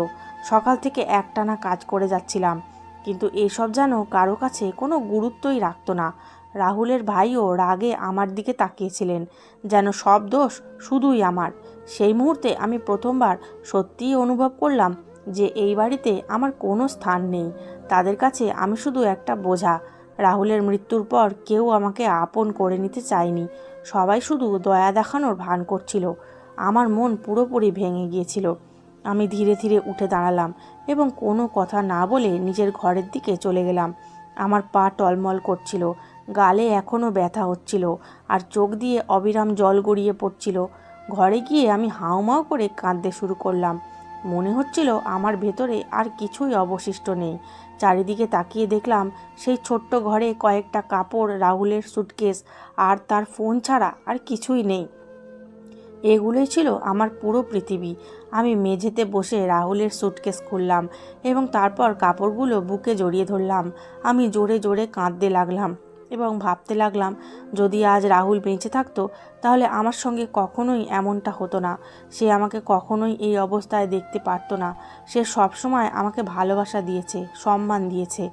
Speaker 2: সকাল থেকে একটানা কাজ করে যাচ্ছিলাম, কিন্তু এসব যেন কারো কাছে কোনো গুরুত্বই রাখতো না। রাহুলের ভাইও রাগে আমার দিকে তাকিয়েছিলেন, যেন সব দোষ শুধুই আমার। সেই মুহূর্তে আমি প্রথমবার সত্যিই অনুভব করলাম যে এই বাড়িতে আমার কোনো স্থান নেই। তাদের কাছে আমি শুধু একটা বোঝা। রাহুলের মৃত্যুর পর কেউ আমাকে আপন করে নিতে চায়নি, সবাই শুধু দয়া দেখানোর ভান করছিল। আমার মন পুরোপুরি ভেঙে গিয়েছিল। আমি ধীরে ধীরে উঠে দাঁড়ালাম এবং কোনো কথা না বলে নিজের ঘরের দিকে চলে গেলাম। আমার পা টলমল করছিল, গালে এখনও ব্যথা হচ্ছিল, আর চোখ দিয়ে অবিরাম জল গড়িয়ে পড়ছিল। ঘরে গিয়ে আমি হাউমাউ করে কাঁদতে শুরু করলাম। মনে হচ্ছিল আমার ভেতরে আর কিছুই অবশিষ্ট নেই। চারিদিকে তাকিয়ে দেখলাম সেই ছোট্ট ঘরে কয়েকটা কাপড়, রাহুলের সুটকেস আর তার ফোন ছাড়া আর কিছুই নেই। এগুলোই ছিল আমার পুরো পৃথিবী। আমি মেঝেতে বসে রাহুলের সুটকেস খুললাম এবং তারপর কাপড়গুলো বুকে জড়িয়ে ধরলাম। আমি জোরে জোরে কাঁদতে লাগলাম এবং ভাবতে লাগলাম, যদি আজ রাহুল বেঁচে থাকতো তাহলে আমার সঙ্গে কখনোই এমনটা হতো না। সে আমাকে কখনোই এই অবস্থায় দেখতে পারতো না। সে সবসময় আমাকে ভালোবাসা দিয়েছে, সম্মান দিয়েছে,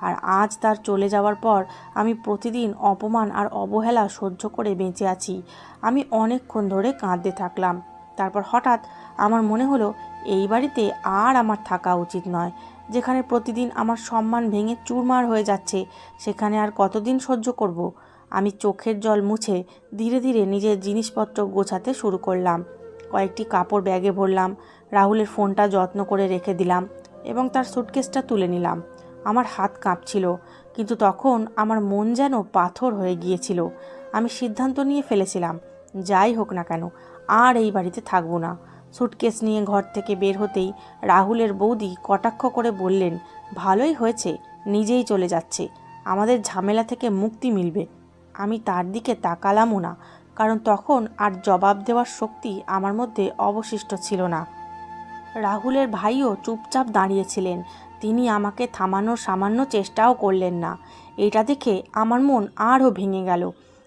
Speaker 2: আর আজ তার চলে যাওয়ার পর আমি প্রতিদিন অপমান আর অবহেলা সহ্য করে বেঁচে আছি। আমি অনেকক্ষণ ধরে কাঁদতে থাকলাম। তারপর হঠাৎ আমার মনে হলো, এই বাড়িতে আর আমার থাকা উচিত নয়। যেখানে প্রতিদিন আমার সম্মান ভেঙে চুরমার হয়ে যাচ্ছে, সেখানে আর কতদিন সহ্য করব। আমি চোখের জল মুছে ধীরে ধীরে নিজের জিনিসপত্র গোছাতে শুরু করলাম। কয়েকটি কাপড় ব্যাগে ভরলাম, রাহুলের ফোনটা যত্ন করে রেখে দিলাম এবং তার সুটকেসটা তুলে নিলাম। আমার হাত কাঁপছিল, কিন্তু তখন আমার মন যেন পাথর হয়ে গিয়েছিল। আমি সিদ্ধান্ত নিয়ে ফেলেছিলাম, যাই হোক না কেন আর এই বাড়িতে থাকবো না। সুটকেস নিয়ে ঘর থেকে বের হতেই রাহুলের বৌদি কটাক্ষ করে বললেন, ভালোই হয়েছে, নিজেই চলে যাচ্ছে, আমাদের ঝামেলা থেকে মুক্তি মিলবে। আমি তার দিকে তাকালামও না, কারণ তখন আর জবাব দেওয়ার শক্তি আমার মধ্যে অবশিষ্ট ছিল না। রাহুলের ভাইও চুপচাপ দাঁড়িয়েছিলেন, তিনি আমাকে থামানোর সামান্য চেষ্টাও করলেন না। এটা দেখে আমার মন আরও ভেঙে গেল।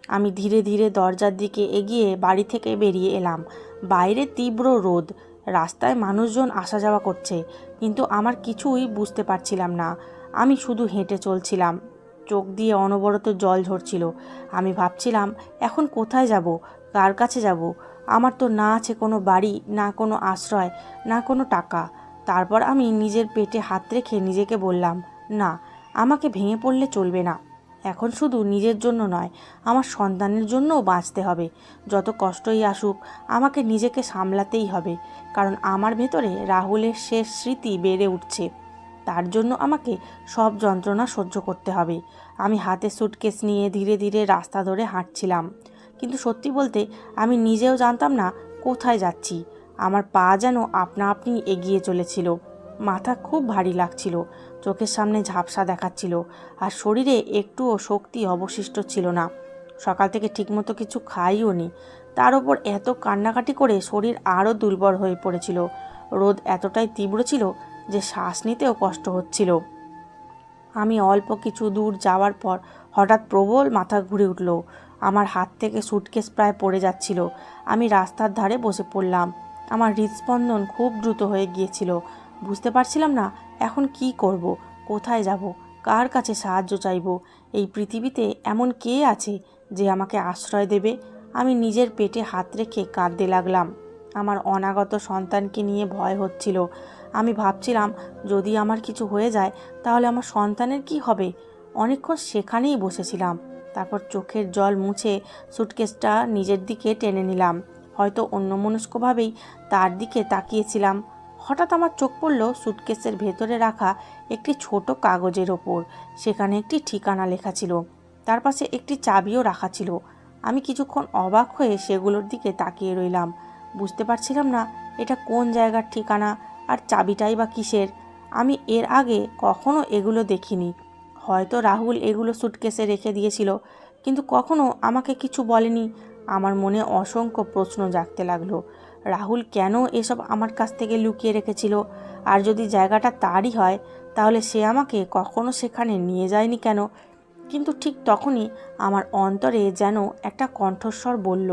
Speaker 2: আমি ধীরে ধীরে দরজার দিকে এগিয়ে বাড়ি থেকে বেরিয়ে এলাম। বাইরে তীব্র রোদ, রাস্তায় মানুষজন আসা যাওয়া করছে, কিন্তু আমার কিছুই বুঝতে পারছিলাম না। আমি শুধু হেঁটে চলছিলাম, চোখ দিয়ে অনবরত জল ঝরছিল। আমি ভাবছিলাম, এখন কোথায় যাব, কার কাছে যাব? আমার তো না আছে কোনো বাড়ি, না কোনো আশ্রয়, না কোনো টাকা। তারপর আমি নিজের পেটে হাত রেখে নিজেকে বললাম, না, আমাকে ভেঙে পড়লে চলবে না। এখন শুধু নিজের জন্য নয়, আমার সন্তানের জন্যও বাঁচতে হবে। যত কষ্টই আসুক, আমাকে নিজেকে সামলাতেই হবে, কারণ আমার ভেতরে রাহুলের শেষ স্মৃতি বেড়ে উঠছে। তার জন্য আমাকে সব যন্ত্রণা সহ্য করতে হবে। আমি হাতে সুটকেস নিয়ে ধীরে ধীরে রাস্তা ধরে হাঁটছিলাম, কিন্তু সত্যি বলতে আমি নিজেও জানতাম না কোথায় যাচ্ছি। আমার পা যেন আপনা আপনি এগিয়ে চলেছিল। মাথা খুব ভারী লাগছিল, চোখের সামনে ঝাপসা দেখাচ্ছিল, আর শরীরে একটুও শক্তি অবশিষ্ট ছিল না। সকাল থেকে ঠিকমতো কিছু খাইও নি, তার ওপর এত কান্নাকাটি করে শরীর আরও দুর্বল হয়ে পড়েছিল। রোদ এতটাই তীব্র ছিল যে শ্বাস নিতেও কষ্ট হচ্ছিল। আমি অল্প কিছু দূর যাওয়ার পর হঠাৎ প্রবল মাথা ঘুরে উঠল। আমার হাত থেকে সুটকেস প্রায় পড়ে যাচ্ছিল। আমি রাস্তার ধারে বসে পড়লাম। আমার হৃদস্পন্দন খুব দ্রুত হয়ে গিয়েছিল। বুঝতে পারছিলাম না এখন কি করব, কোথায় যাব, কার কাছে সাহায্য চাইব। এই পৃথিবীতে এমন কে আছে যে আমাকে আশ্রয় দেবে? আমি নিজের পেটে হাত রেখে কাঁদতে লাগলাম। আমার অনাগত সন্তানকে নিয়ে ভয় হচ্ছিল। আমি ভাবছিলাম, যদি আমার কিছু হয়ে যায় তাহলে আমার সন্তানের কি হবে? অনেকক্ষণ সেখানেই বসেছিলাম। তারপর চোখের জল মুছে সুটকেসটা নিজের দিকে টেনে নিলাম। হয়তো অন্যমনস্কভাবেই তার দিকে তাকিয়েছিলাম। হঠাৎ আমার চোখ পড়ল সুটকেসের ভেতরে রাখা একটি ছোট কাগজের ওপর। সেখানে একটি ঠিকানা লেখা ছিল, তার পাশে একটি চাবিও রাখা ছিল। আমি কিছুক্ষণ অবাক হয়ে সেগুলোর দিকে তাকিয়ে রইলাম। বুঝতে পারছিলাম না এটা কোন জায়গার ঠিকানা, আর চাবিটাই বা কিসের। আমি এর আগে কখনো এগুলো দেখিনি। হয়তো রাহুল এগুলো সুটকেসে রেখে দিয়েছিল, কিন্তু কখনো আমাকে কিছু বলেনি। আমার মনে অসংখ্য প্রশ্ন জাগতে লাগলো। রাহুল কেন এসব আমার কাছ থেকে লুকিয়ে রেখেছিল? আর যদি জায়গাটা তারই হয়, তাহলে সে আমাকে কখনো সেখানে নিয়ে যায়নি কেন? কিন্তু ঠিক তখনই আমার অন্তরে যেন একটা কণ্ঠস্বর বলল,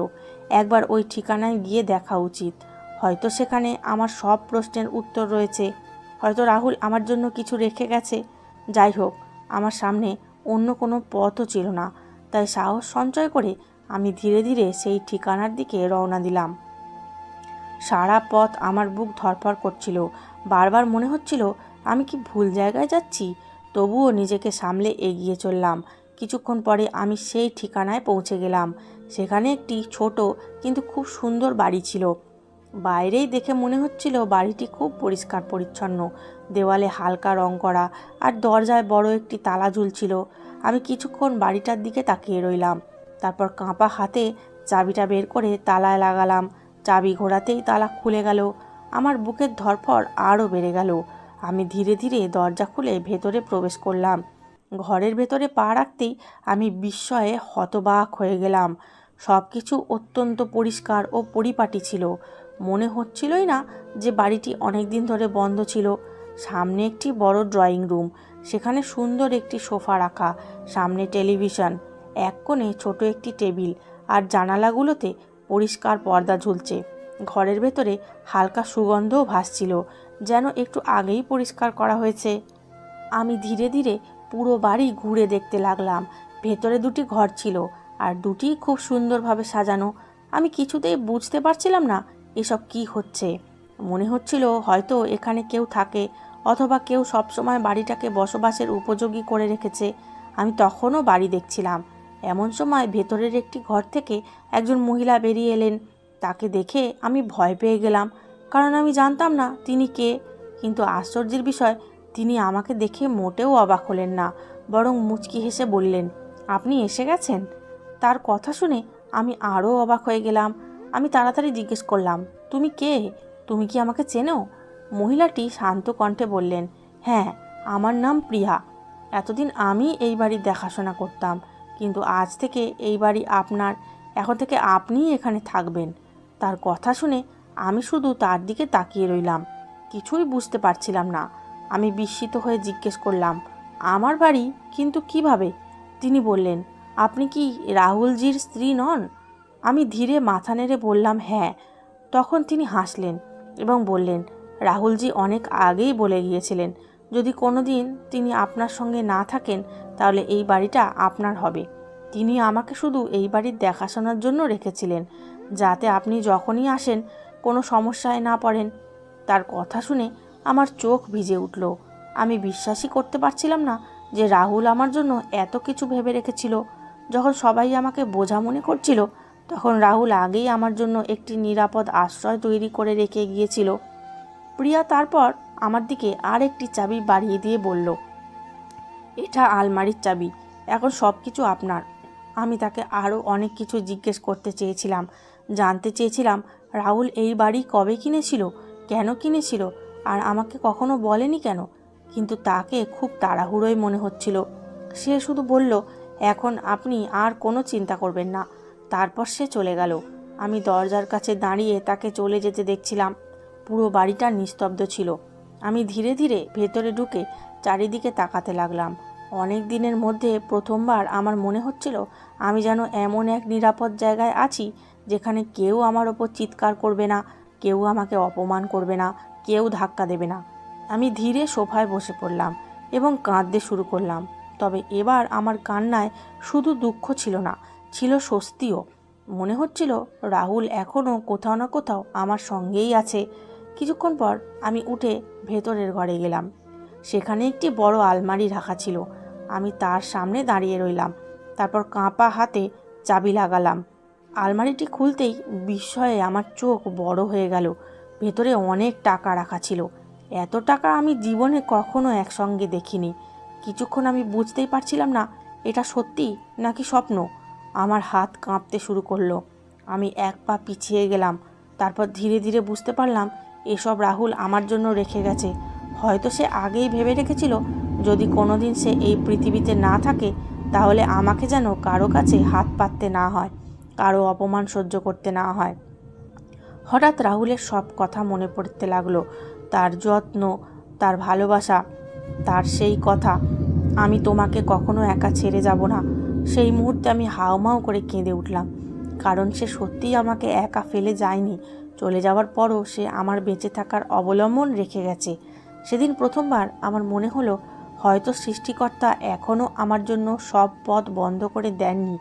Speaker 2: একবার ওই ঠিকানায় গিয়ে দেখা উচিত। হয়তো সেখানে আমার সব প্রশ্নের উত্তর রয়েছে, হয়তো রাহুল আমার জন্য কিছু রেখে গেছে। যাই হোক, আমার সামনে অন্য কোনো পথও ছিল না, তাই সাহস সঞ্চয় করে আমি ধীরে ধীরে সেই ঠিকানার দিকে রওনা দিলাম। সারা পথ আমার বুক ধড়ফড় করছিল, বারবার মনে হচ্ছিল আমি কি ভুল জায়গায় যাচ্ছি। তবুও নিজেকে সামলে এগিয়ে চললাম। কিছুক্ষণ পরে আমি সেই ঠিকানায় পৌঁছে গেলাম। সেখানে একটি ছোট কিন্তু খুব সুন্দর বাড়ি ছিল। বাইরেই দেখে মনে হচ্ছিল বাড়িটি খুব পরিষ্কার পরিচ্ছন্ন, দেওয়ালে হালকা রং করা আর দরজায় বড় একটি তালা ঝুলছিল। আমি কিছুক্ষণ বাড়িটার দিকে তাকিয়ে রইলাম, তারপর কাঁপা হাতে চাবিটা বের করে তালায় লাগালাম। চাবি ঘোরাতেই তালা খুলে গেল। আমার বুকের ধড়ফড় আরও বেড়ে গেল। আমি ধীরে ধীরে দরজা খুলে ভেতরে প্রবেশ করলাম। ঘরের ভেতরে পা রাখতেই আমি বিস্ময়ে হতবাক হয়ে গেলাম। সব কিছু অত্যন্ত পরিষ্কার ও পরিপাটি ছিল। মনে হচ্ছিলই না যে বাড়িটি অনেক দিন ধরে বন্ধ ছিল। সামনে একটি বড় ড্রয়িং রুম, সেখানে সুন্দর একটি সোফা রাখা, সামনে টেলিভিশন, এক কোণে ছোট একটি টেবিল, আর জানালাগুলোতে পরিষ্কার পর্দা ঝুলছে। ঘরের ভেতরে হালকা সুগন্ধও ভাসছিল, যেন একটু আগেই পরিষ্কার করা হয়েছে। আমি ধীরে ধীরে পুরো বাড়ি ঘুরে দেখতে লাগলাম। ভেতরে দুটি ঘর ছিল, আর দুটিই খুব সুন্দরভাবে সাজানো। আমি কিছুতেই বুঝতে পারছিলাম না এসব কি হচ্ছে। মনে হচ্ছিল হয়তো এখানে কেউ থাকে, অথবা কেউ সবসময় বাড়িটাকে বসবাসের উপযোগী করে রেখেছে। আমি তখনও বাড়ি দেখছিলাম। এমন সময় ভেতরের একটি ঘর থেকে একজন মহিলা বেরিয়ে এলেন। তাকে দেখে আমি ভয় পেয়ে গেলাম, কারণ আমি জানতাম না তিনি কে। কিন্তু আশ্চর্যের বিষয়, তিনি আমাকে দেখে মোটেও অবাক হলেন না, বরং মুচকি হেসে বললেন, আপনি এসে গেছেন। তার কথা শুনে আমি আরও অবাক হয়ে গেলাম। আমি তাড়াতাড়ি জিজ্ঞেস করলাম, তুমি কে? তুমি কি আমাকে চেনো? মহিলাটি শান্ত কণ্ঠে বললেন, হ্যাঁ, আমার নাম প্রিয়া। এতদিন আমি এই বাড়ির দেখাশোনা করতাম, কিন্তু আজ থেকে এই বাড়ি আপনার। এখন থেকে আপনিই এখানে থাকবেন। তার কথা শুনে আমি শুধু তার দিকে তাকিয়ে রইলাম, কিছুই বুঝতে পারছিলাম না। আমি বিস্মিত হয়ে জিজ্ঞেস করলাম, আমার বাড়ি? কিন্তু কিভাবে? তিনি বললেন, আপনি কি রাহুলজির স্ত্রী নন? আমি ধীরে মাথা নেড়ে বললাম, হ্যাঁ। তখন তিনি হাসলেন এবং বললেন, রাহুলজি অনেক আগেই বলে গিয়েছিলেন, যদি কোনো দিন তিনি আপনার সঙ্গে না থাকেন তাহলে এই বাড়িটা আপনার হবে। তিনি আমাকে শুধু এই বাড়ির দেখাশোনার জন্য রেখেছিলেন, যাতে আপনি যখনই আসেন কোনো সমস্যায় না পড়েন। তার কথা শুনে আমার চোখ ভিজে উঠল। আমি বিশ্বাসই করতে পারছিলাম না যে রাহুল আমার জন্য এত কিছু ভেবে রেখেছিল। যখন সবাই আমাকে বোঝা মনে করছিল, তখন রাহুল আগেই আমার জন্য একটি নিরাপদ আশ্রয় তৈরি করে রেখে গিয়েছিল। প্রিয়া তারপর আমার দিকে আর একটি চাবি বাড়িয়ে দিয়ে বলল, এটা আলমারির চাবি, এখন সব কিছু আপনার। আমি তাকে আরও অনেক কিছু জিজ্ঞেস করতে চেয়েছিলাম। জানতে চেয়েছিলাম রাহুল এই বাড়ি কবে কিনেছিল, কেন কিনেছিল, আর আমাকে কখনো বলেনি কেন। কিন্তু তাকে খুব তাড়াহুড়োই মনে হচ্ছিল। সে শুধু বলল, এখন আপনি আর কোনো চিন্তা করবেন না। তারপর সে চলে গেল। আমি দরজার কাছে দাঁড়িয়ে তাকে চলে যেতে দেখছিলাম। পুরো বাড়িটা নিস্তব্ধ ছিল। আমি ধীরে ধীরে ভেতরে ঢুকে চারিদিকে তাকাতে লাগলাম। অনেক দিনের মধ্যে প্রথমবার আমার মনে হচ্ছিল আমি যেন এমন এক নিরাপদ জায়গায় আছি, যেখানে কেউ আমার ওপর চিৎকার করবে না, কেউ আমাকে অপমান করবে না, কেউ ধাক্কা দেবে না। আমি ধীরে সোফায় বসে পড়লাম এবং কাঁদতে শুরু করলাম। তবে এবার আমার কান্নায় শুধু দুঃখ ছিল না, ছিল স্বস্তিও। মনে হচ্ছিল রাহুল এখনও কোথাও না কোথাও আমার সঙ্গেই আছে। কিছুক্ষণ পর আমি উঠে ভেতরের ঘরে গেলাম। সেখানে একটি বড় আলমারি রাখা ছিল। আমি তার সামনে দাঁড়িয়ে রইলাম, তারপর কাঁপা হাতে চাবি লাগালাম। আলমারিটি খুলতেই বিস্ময়ে আমার চোখ বড় হয়ে গেল। ভেতরে অনেক টাকা রাখা ছিল। এত টাকা আমি জীবনে কখনো একসঙ্গে দেখিনি। কিছুক্ষণ আমি বুঝতেই পারছিলাম না এটা সত্যি নাকি স্বপ্ন। আমার হাত কাঁপতে শুরু করলো। আমি এক পা পিছিয়ে গেলাম। তারপর ধীরে ধীরে বুঝতে পারলাম এসব রাহুল আমার জন্য রেখে গেছে। হয়তো সে আগেই ভেবে রেখেছিল, যদি কোনো দিন সে এই পৃথিবীতে না থাকে, তাহলে আমাকে যেন কারো কাছে হাত পাততে না হয়, কারো অপমান সহ্য করতে না হয়। হঠাৎ রাহুলের সব কথা মনে পড়তে লাগলো, তার যত্ন, তার ভালোবাসা, তার সেই কথা, আমি তোমাকে কখনো একা ছেড়ে যাব না। সেই মুহূর্তে আমি হাউমাউ করে কেঁদে উঠলাম, কারণ সে সত্যিই আমাকে একা ফেলে যায়নি। চলে যাওয়ার পরও সে আমার বেঁচে থাকার অবলম্বন রেখে গেছে। সেদিন প্রথমবার আমার মনে হলো হয়তো সৃষ্টিকর্তা এখনও আমার জন্য সব পথ বন্ধ করে দেননি,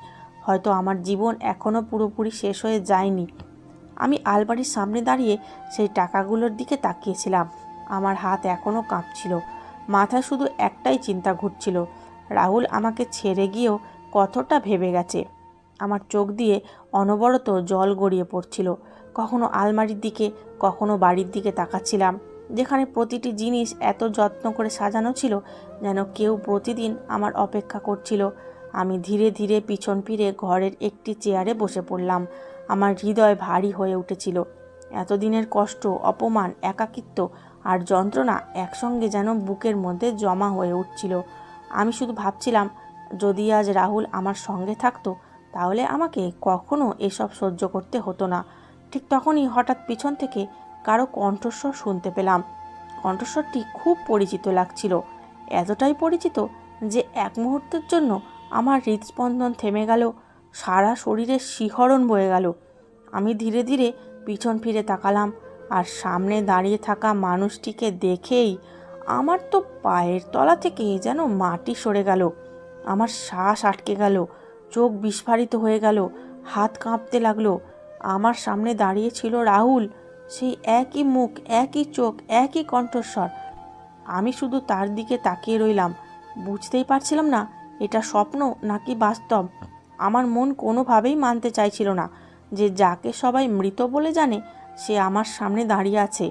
Speaker 2: হয়তো আমার জীবন এখনও পুরোপুরি শেষ হয়ে যায়নি। আমি আলমারির সামনে দাঁড়িয়ে সেই টাকাগুলোর দিকে তাকিয়েছিলাম। আমার হাত এখনও কাঁপছিল, মাথায় শুধু একটাই চিন্তা ঘুরছিল, রাহুল আমাকে ছেড়ে গিয়েও কতটা ভেবে গেছে। আমার চোখ দিয়ে অনবরত জল গড়িয়ে পড়ছিল। কখনো আলমারির দিকে, কখনো বাড়ির দিকে তাকাচ্ছিলাম, যেখানে প্রতিটি জিনিস এত যত্ন করে সাজানো ছিল যেন কেউ প্রতিদিন আমার অপেক্ষা করছিল। আমি ধীরে ধীরে পিছন ফিরে ঘরের একটি চেয়ারে বসে পড়লাম। আমার হৃদয় ভারী হয়ে উঠেছিল। এতদিনের কষ্ট, অপমান, একাকিত্ব আর যন্ত্রণা একসঙ্গে যেন বুকের মধ্যে জমা হয়ে উঠছিল। আমি শুধু ভাবছিলাম, যদি আজ রাহুল আমার সঙ্গে থাকতো তাহলে আমাকে কখনো এসব সহ্য করতে হতো না। ঠিক তখনই হঠাৎ পিছন থেকে কারো কণ্ঠস্বর শুনতে পেলাম। কণ্ঠস্বরটি খুব পরিচিত লাগছিল, এতটাই পরিচিত যে এক মুহূর্তের জন্য আমার হৃদস্পন্দন থেমে গেল, সারা শরীরে শিহরণ বয়ে গেল। আমি ধীরে ধীরে পিছন ফিরে তাকালাম, আর সামনে দাঁড়িয়ে থাকা মানুষটিকে দেখেই আমার তো পায়ের তলা থেকে যেন মাটি সরে গেল। আমার শ্বাস আটকে গেল, চোখ বিস্ফারিত হয়ে গেল, হাত কাঁপতে লাগলো। আমার সামনে দাঁড়িয়ে ছিল রাহুল, সেই একই মুখ, একই চোখ, একই কণ্ঠস্বর। আমি শুধু তার দিকে তাকিয়ে রইলাম, বুঝতেই পারছিলাম না এটা স্বপ্ন নাকি বাস্তব। আমার মন কোনোভাবেই মানতে চাইছিল না যে যাকে সবাই মৃত বলে জানে সে আমার সামনে দাঁড়িয়ে আছে।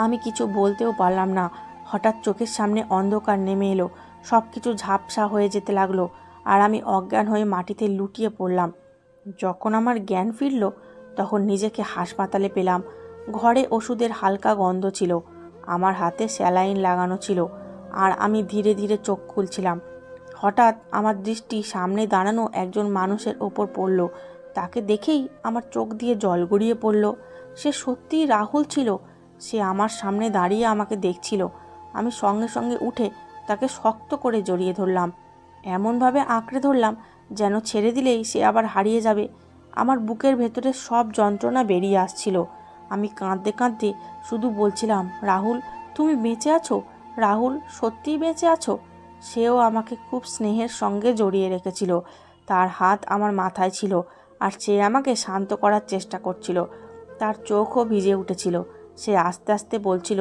Speaker 2: আমি কিছু বলতেও পারলাম না। হঠাৎ চোখের সামনে অন্ধকার নেমে এলো, সব কিছু ঝাপসা হয়ে যেতে লাগলো, আর আমি অজ্ঞান হয়ে মাটিতে লুটিয়ে পড়লাম। যখন আমার জ্ঞান ফিরল তখন নিজেকে হাসপাতালে পেলাম। ঘরে ওষুধের হালকা গন্ধ ছিল, আমার হাতে স্যালাইন লাগানো ছিল, আর আমি ধীরে ধীরে চোখ খুলছিলাম। হঠাৎ আমার দৃষ্টি সামনে দাঁড়ানো একজন মানুষের ওপর পড়ল। তাকে দেখেই আমার চোখ দিয়ে জল গড়িয়ে পড়ল। সে সত্যিই রাহুল ছিল। সে আমার সামনে দাঁড়িয়ে আমাকে দেখছিল। আমি সঙ্গে সঙ্গে উঠে তাকে শক্ত করে জড়িয়ে ধরলাম, এমনভাবে আঁকড়ে ধরলাম যেন ছেড়ে দিলেই সে আবার হারিয়ে যাবে। আমার বুকের ভেতরে সব যন্ত্রণা বেরিয়ে আসছিল। আমি কাঁদতে কাঁদতে শুধু বলছিলাম, রাহুল, তুমি বেঁচে আছো? রাহুল, সত্যিই বেঁচে আছো? সেও আমাকে খুব স্নেহের সঙ্গে জড়িয়ে রেখেছিল। তার হাত আমার মাথায় ছিল, আর সে আমাকে শান্ত করার চেষ্টা করছিল। তার চোখও ভিজে উঠেছিল। সে আস্তে আস্তে বলছিল,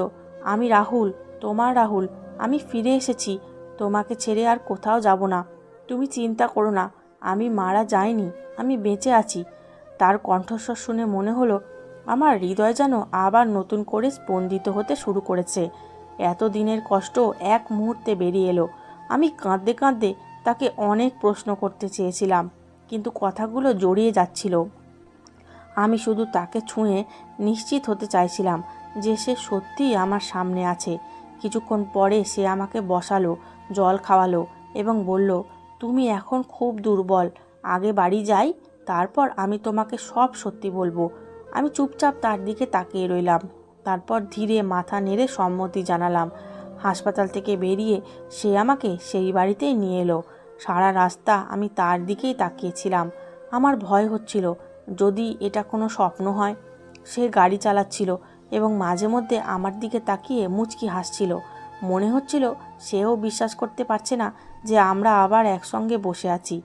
Speaker 2: আমি রাহুল, তোমার রাহুল, আমি ফিরে এসেছি, তোমাকে ছেড়ে আর কোথাও যাব না। তুমি চিন্তা করো না, আমি মারা যাইনি, আমি বেঁচে আছি। তার কণ্ঠস্বর শুনে মনে হলো আমার হৃদয় যেন আবার নতুন করে স্পন্দিত হতে শুরু করেছে। এত দিনের কষ্ট এক মুহূর্তে বেরিয়ে এলো। আমি কাঁদতে কাঁদতে তাকে অনেক প্রশ্ন করতে চেয়েছিলাম, কিন্তু কথাগুলো জড়িয়ে যাচ্ছিল। আমি শুধু তাকে ছুঁয়ে নিশ্চিত হতে চাইছিলাম যে সে সত্যিই আমার সামনে আছে। কিছুক্ষণ পরে সে আমাকে বসালো, জল খাওয়ালো এবং বলল, তুমি এখন খুব দুর্বল, আগে বাড়ি যাই, তারপর আমি তোমাকে সব সত্যি বলবো। আমি চুপচাপ তার দিকে তাকিয়ে রইলাম, তারপর ধীরে মাথা নেড়ে সম্মতি জানালাম। হাসপাতাল থেকে বেরিয়ে সে আমাকে সেই বাড়িতেই নিয়ে এলো। সারা রাস্তা আমি তার দিকেই তাকিয়েছিলাম। আমার ভয় হচ্ছিল, যদি এটা কোনো স্বপ্ন হয়। সে গাড়ি চালাচ্ছিল এবং মাঝে মধ্যে আমার দিকে তাকিয়ে মুচকি হাসছিল। মনে হচ্ছিল সেও বিশ্বাস করতে পারছে না যে আমরা আবার একসঙ্গে বসে আছি।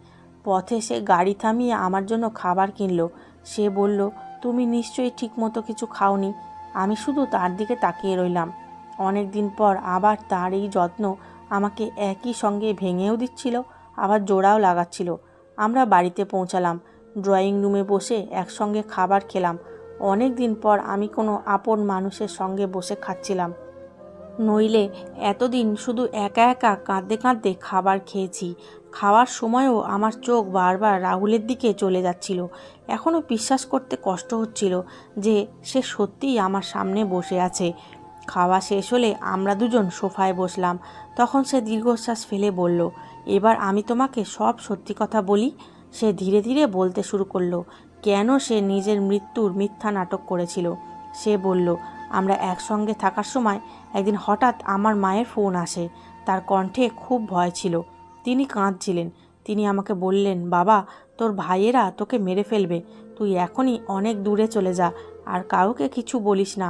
Speaker 2: পথে সে গাড়ি থামিয়ে আমার জন্য খাবার কিনলো। সে বলল, তুমি নিশ্চয়ই ঠিকমতো কিছু খাওনি। আমি শুধু তার দিকে তাকিয়ে রইলাম। অনেক দিন পর আবার তার এই যত্ন আমাকে একই সঙ্গে ভেঙেও দিচ্ছিল, আবার জোড়াও লাগাচ্ছিল। আমরা বাড়িতে পৌঁছালাম। ড্রয়িং রুমে বসে একসঙ্গে খাবার খেলাম। অনেক দিন পর আমি কোনো আপন মানুষের সঙ্গে বসে খাচ্ছিলাম। নইলে এতদিন শুধু একা একা কাঁদতে কাঁদতে খাবার খেয়েছি। খাওয়ার সময়ও আমার চোখ বারবার রাহুলের দিকে চলে যাচ্ছিল। এখনও বিশ্বাস করতে কষ্ট হচ্ছিল যে সে সত্যিই আমার সামনে বসে আছে। খাওয়া শেষ হলে আমরা দুজন সোফায় বসলাম। তখন সে দীর্ঘশ্বাস ফেলে বলল, এবার আমি তোমাকে সব সত্যি কথা বলি। সে ধীরে ধীরে বলতে শুরু করলো কেন সে নিজের মৃত্যুর মিথ্যা নাটক করেছিল। সে বলল, আমরা একসঙ্গে থাকার সময় একদিন হঠাৎ আমার মায়ের ফোন আসে। তার কণ্ঠে খুব ভয় ছিল, তিনি কাঁদছিলেন। তিনি আমাকে বললেন, বাবা, তোর ভাইয়েরা তোকে মেরে ফেলবে, তুই এখনই অনেক দূরে চলে যা, আর কাউকে কিছু বলিস না।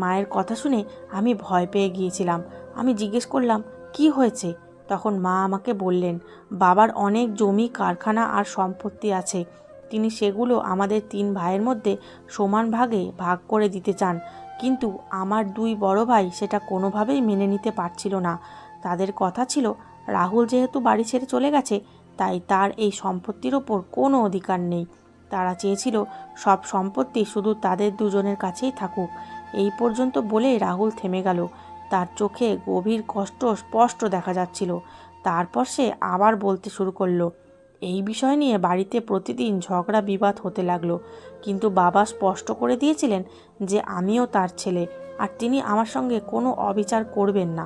Speaker 2: মায়ের কথা শুনে আমি ভয় পেয়ে গিয়েছিলাম। আমি জিজ্ঞেস করলাম, কি হয়েছে? তখন মা আমাকে বললেন, বাবার অনেক জমি, কারখানা আর সম্পত্তি আছে। তিনি সেগুলো আমাদের 3 ভাইয়ের মধ্যে সমান ভাগে ভাগ করে দিতে চান, কিন্তু আমার 2 বড় ভাই সেটা কোনোভাবেই মেনে নিতে পারছিল না। তাদের কথা ছিল, রাহুল যেহেতু বাড়ি ছেড়ে চলে গেছে, তাই তার এই সম্পত্তির ওপর কোনো অধিকার নেই। তারা চেয়েছিল সব সম্পত্তি শুধু তাদের দুজনের কাছেই থাকুক। এই পর্যন্ত বলে রাহুল থেমে গেল। তার চোখে গভীর কষ্ট স্পষ্ট দেখা যাচ্ছিল। তারপর সে আবার বলতে শুরু করলো, এই বিষয় নিয়ে বাড়িতে প্রতিদিন ঝগড়া বিবাদ হতে লাগলো, কিন্তু বাবা স্পষ্ট করে দিয়েছিলেন যে আমিও তার ছেলে, আর তিনি আমার সঙ্গে কোনো অবিচার করবেন না।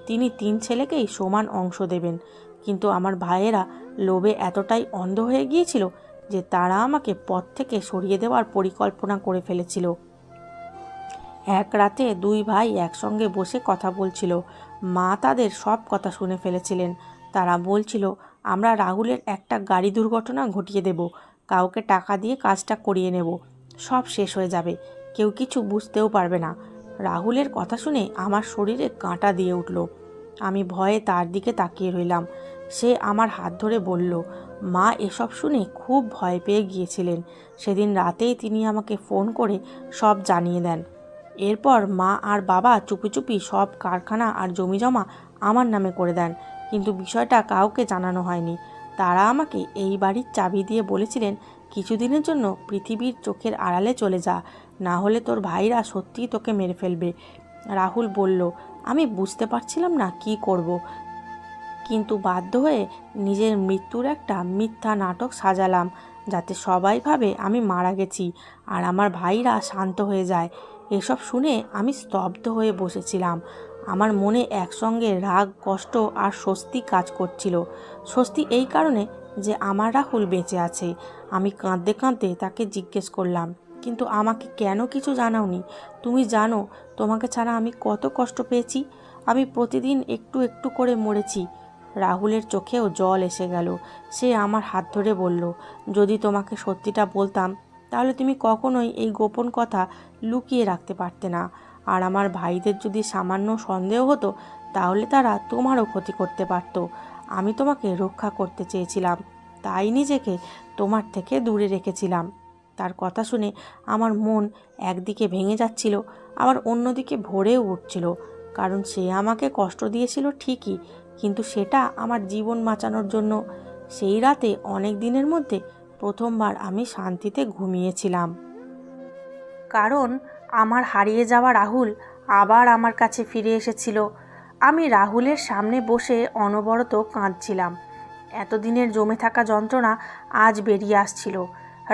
Speaker 2: তিনি 3 ছেলেকেই সমান অংশ দেবেন। কিন্তু আমার ভাইয়েরা লোভে এতটাই অন্ধ হয়ে গিয়েছিল যে তারা আমাকে পথ থেকে সরিয়ে দেওয়ার পরিকল্পনা করে ফেলেছিল। এক রাতে 2 ভাই একসঙ্গে বসে কথা বলছিল। মা তাদের সব কথা শুনে ফেলেছিলেন। তারা বলছিল, আমরা রাহুলের একটা গাড়ি দুর্ঘটনা ঘটিয়ে দেব, কাউকে টাকা দিয়ে কাজটা করিয়ে নেব, সব শেষ হয়ে যাবে, কেউ কিছু বুঝতেও পারবে না। রাহুলের কথা শুনে আমার শরীরে কাঁটা দিয়ে উঠল। আমি ভয়ে তার দিকে তাকিয়ে রইলাম। সে আমার হাত ধরে বলল, মা এসব শুনে খুব ভয় পেয়ে গিয়েছিলেন। সেদিন রাতেই তিনি আমাকে ফোন করে সব জানিয়ে দেন। এরপর মা আর বাবা চুপি চুপি সব কারখানা আর জমিজমা আমার নামে করে দেন, কিন্তু বিষয়টা কাউকে জানানো হয়নি। তারা আমাকে এই বাড়ির চাবি দিয়ে বলেছিলেন, কিছুদিনের জন্য পৃথিবীর চোখের আড়ালে চলে যা, না হলে তোর ভাইরা সত্যিই তোকে মেরে ফেলবে। রাহুল বলল, আমি বুঝতে পারছিলাম না কি করব, কিন্তু বাধ্য হয়ে নিজের মৃত্যুর একটা মিথ্যা নাটক সাজালাম, যাতে সবাই ভাবে আমি মারা গেছি আর আমার ভাইরা শান্ত হয়ে যায়। এসব শুনে আমি স্তব্ধ হয়ে বসেছিলাম। আমার মনে একসঙ্গে রাগ, কষ্ট আর স্বস্তি কাজ করছিল। স্বস্তি এই কারণে যে আমার রাহুল বেঁচে আছে। আমি কাঁদতে কাঁদতে তাকে জিজ্ঞেস করলাম, কিন্তু আমাকে কেন কিছু জানাওনি? তুমি জানো তোমাকে ছাড়া আমি কত কষ্ট পেয়েছি। আমি প্রতিদিন একটু একটু করে মরেছি। রাহুলের চোখেও জল এসে গেল। সে আমার হাত ধরে বলল, যদি তোমাকে সত্যিটা বলতাম তাহলে তুমি কখনোই এই গোপন কথা লুকিয়ে রাখতে পারতে না। আর আমার ভাইদের যদি সামান্য সন্দেহ হতো তাহলে তারা তোমারও ক্ষতি করতে পারত। আমি তোমাকে রক্ষা করতে চেয়েছিলাম, তাই নিজেকে তোমার থেকে দূরে রেখেছিলাম। তার কথা শুনে আমার মন একদিকে ভেঙে যাচ্ছিল, আবার অন্যদিকে ভরেও উঠছিল। কারণ সে আমাকে কষ্ট দিয়েছিল ঠিকই, কিন্তু সেটা আমার জীবন বাঁচানোর জন্য। সেই রাতে অনেক দিনের মধ্যে প্রথমবার আমি শান্তিতে ঘুমিয়েছিলাম। কারণ আমার হারিয়ে যাওয়া রাহুল আবার আমার কাছে ফিরে এসেছিল। আমি রাহুলের সামনে বসে অনবরত কাঁদছিলাম। এতদিনের জমে থাকা যন্ত্রণা আজ বেরিয়ে আসছিল।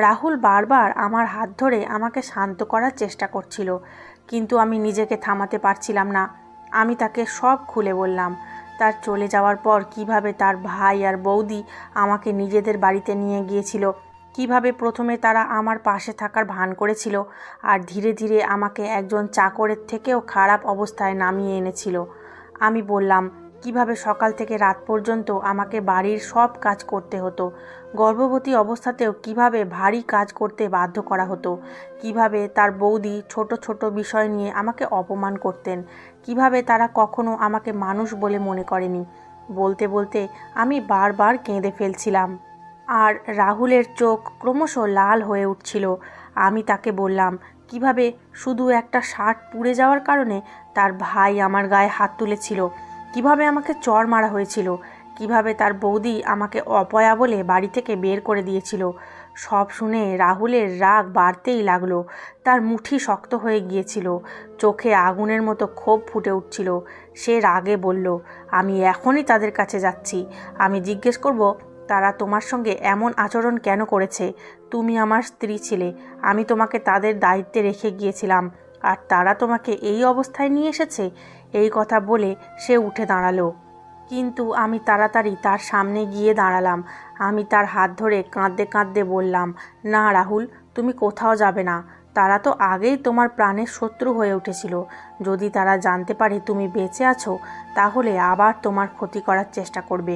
Speaker 2: রাহুল বারবার আমার হাত ধরে আমাকে শান্ত করার চেষ্টা করছিল, কিন্তু আমি নিজেকে থামাতে পারছিলাম না। আমি তাকে সব খুলে বললাম। তার চলে যাওয়ার পর কিভাবে তার ভাই আর বৌদি আমাকে নিজেদের বাড়িতে নিয়ে গিয়েছিল, কিভাবে প্রথমে তারা আমার পাশে থাকার ভান করেছিল আর ধীরে ধীরে আমাকে একজন চাকরের থেকেও খারাপ অবস্থায় নামিয়ে এনেছিল। আমি বললাম কিভাবে সকাল থেকে রাত পর্যন্ত আমাকে বাড়ির সব কাজ করতে হতো, গর্ভবতী অবস্থাতেও কিভাবে ভারী কাজ করতে বাধ্য করা হতো, কিভাবে তার বৌদি ছোট ছোট বিষয় নিয়ে আমাকে অপমান করতেন, কিভাবে তারা কখনো আমাকে মানুষ বলে মনে করেনি। বলতে বলতে আমি বারবার কেঁদে ফেলছিলাম, আর রাহুলের চোখ ক্রমশ লাল হয়ে উঠছিল। আমি তাকে বললাম কিভাবে শুধু একটা শার্ট পুড়ে যাওয়ার কারণে তার ভাই আমার গায়ে হাত তুলেছিল, কিভাবে আমাকে চড় মারা হয়েছিল, কিভাবে তার বৌদি আমাকে অপয়া বলে বাড়ি থেকে বের করে দিয়েছিল। সব শুনে রাহুলের রাগ বাড়তেই লাগলো। তার মুঠি শক্ত হয়ে গিয়েছিল, চোখে আগুনের মতো ক্ষোভ ফুটে উঠছিল। সে রাগে বলল, আমি এখনই তাদের কাছে যাচ্ছি। আমি জিজ্ঞেস করব তারা তোমার সঙ্গে এমন আচরণ কেন করেছে। তুমি আমার স্ত্রী ছিলে, আমি তোমাকে তাদের দায়িত্বে রেখে গিয়েছিলাম, আর তারা তোমাকে এই অবস্থায় নিয়ে এসেছে। এই কথা বলে সে উঠে দাঁড়ালো, কিন্তু আমি তাড়াতাড়ি তার সামনে গিয়ে দাঁড়ালাম। আমি তার হাত ধরে কাঁদতে কাঁদতে বললাম, না রাহুল, তুমি কোথাও যাবে না। তারা তো আগেই তোমার প্রাণের শত্রু হয়ে উঠেছিল। যদি তারা জানতে পারে তুমি বেঁচে আছো, তাহলে আবার তোমার ক্ষতি করার চেষ্টা করবে।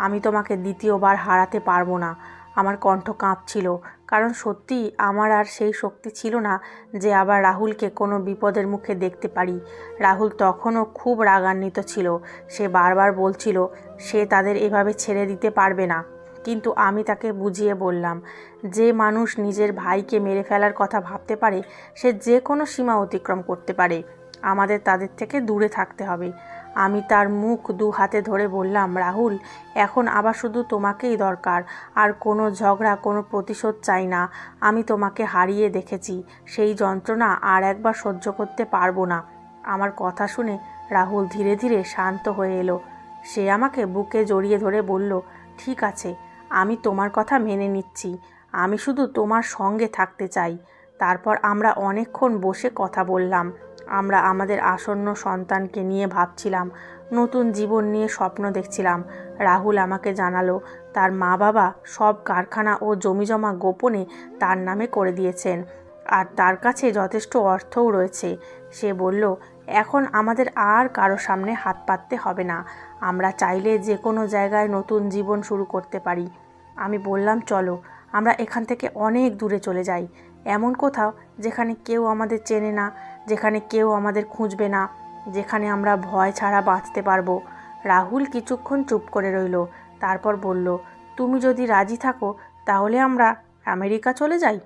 Speaker 2: আমি তোমাকে দ্বিতীয়বার হারাতে পারবো না। আমার কণ্ঠ কাঁপছিল, কারণ সত্যি আমার আর সেই শক্তি ছিল না যে আবার রাহুলকে কোনো বিপদের মুখে দেখতে পারি। রাহুল তখনও খুব রাগান্বিত ছিল। সে বারবার বলছিল সে তাদের এভাবে ছেড়ে দিতে পারবে না। কিন্তু আমি তাকে বুঝিয়ে বললাম, যে মানুষ নিজের ভাইকে মেরে ফেলার কথা ভাবতে পারে সে যে কোনো সীমা অতিক্রম করতে পারে। আমাদের তাদের থেকে দূরে থাকতে হবে। আমি তার মুখ দু হাতে ধরে বললাম, রাহুল, এখন আবার শুধু তোমাকেই দরকার। আর কোনো ঝগড়া, কোনো প্রতিশোধ চাই না। আমি তোমাকে হারিয়ে দেখেছি, সেই যন্ত্রণা আর একবার সহ্য করতে পারবো না। আমার কথা শুনে রাহুল ধীরে ধীরে শান্ত হয়ে এলো। সে আমাকে বুকে জড়িয়ে ধরে বলল, ঠিক আছে, আমি তোমার কথা মেনে নিচ্ছি। আমি শুধু তোমার সঙ্গে থাকতে চাই। তারপর আমরা অনেকক্ষণ বসে কথা বললাম। আমরা আমাদের আসন্ন সন্তানকে নিয়ে ভাবছিলাম, নতুন জীবন নিয়ে স্বপ্ন দেখছিলাম। রাহুল আমাকে জানালো তার মা বাবা সব কারখানা ও জমিজমা গোপনে তার নামে করে দিয়েছেন, আর তার কাছে যথেষ্ট অর্থও রয়েছে। সে বলল, এখন আমাদের আর কারো সামনে হাত পাততে হবে না। আমরা চাইলে যে কোনো জায়গায় নতুন জীবন শুরু করতে পারি। আমি বললাম, চলো আমরা এখান থেকে অনেক দূরে চলে যাই, এমন কোথাও যেখানে কেউ আমাদের চেনে না, যেখানে কেউ আমাদের খুঁজবে না, যেখানে আমরা ভয় ছাড়া বাঁচতে পারবো। রাহুল কিছুক্ষণ চুপ করে রইল, তারপর বলল, তুমি যদি রাজি থাকো তাহলে আমরা আমেরিকা চলে যাই।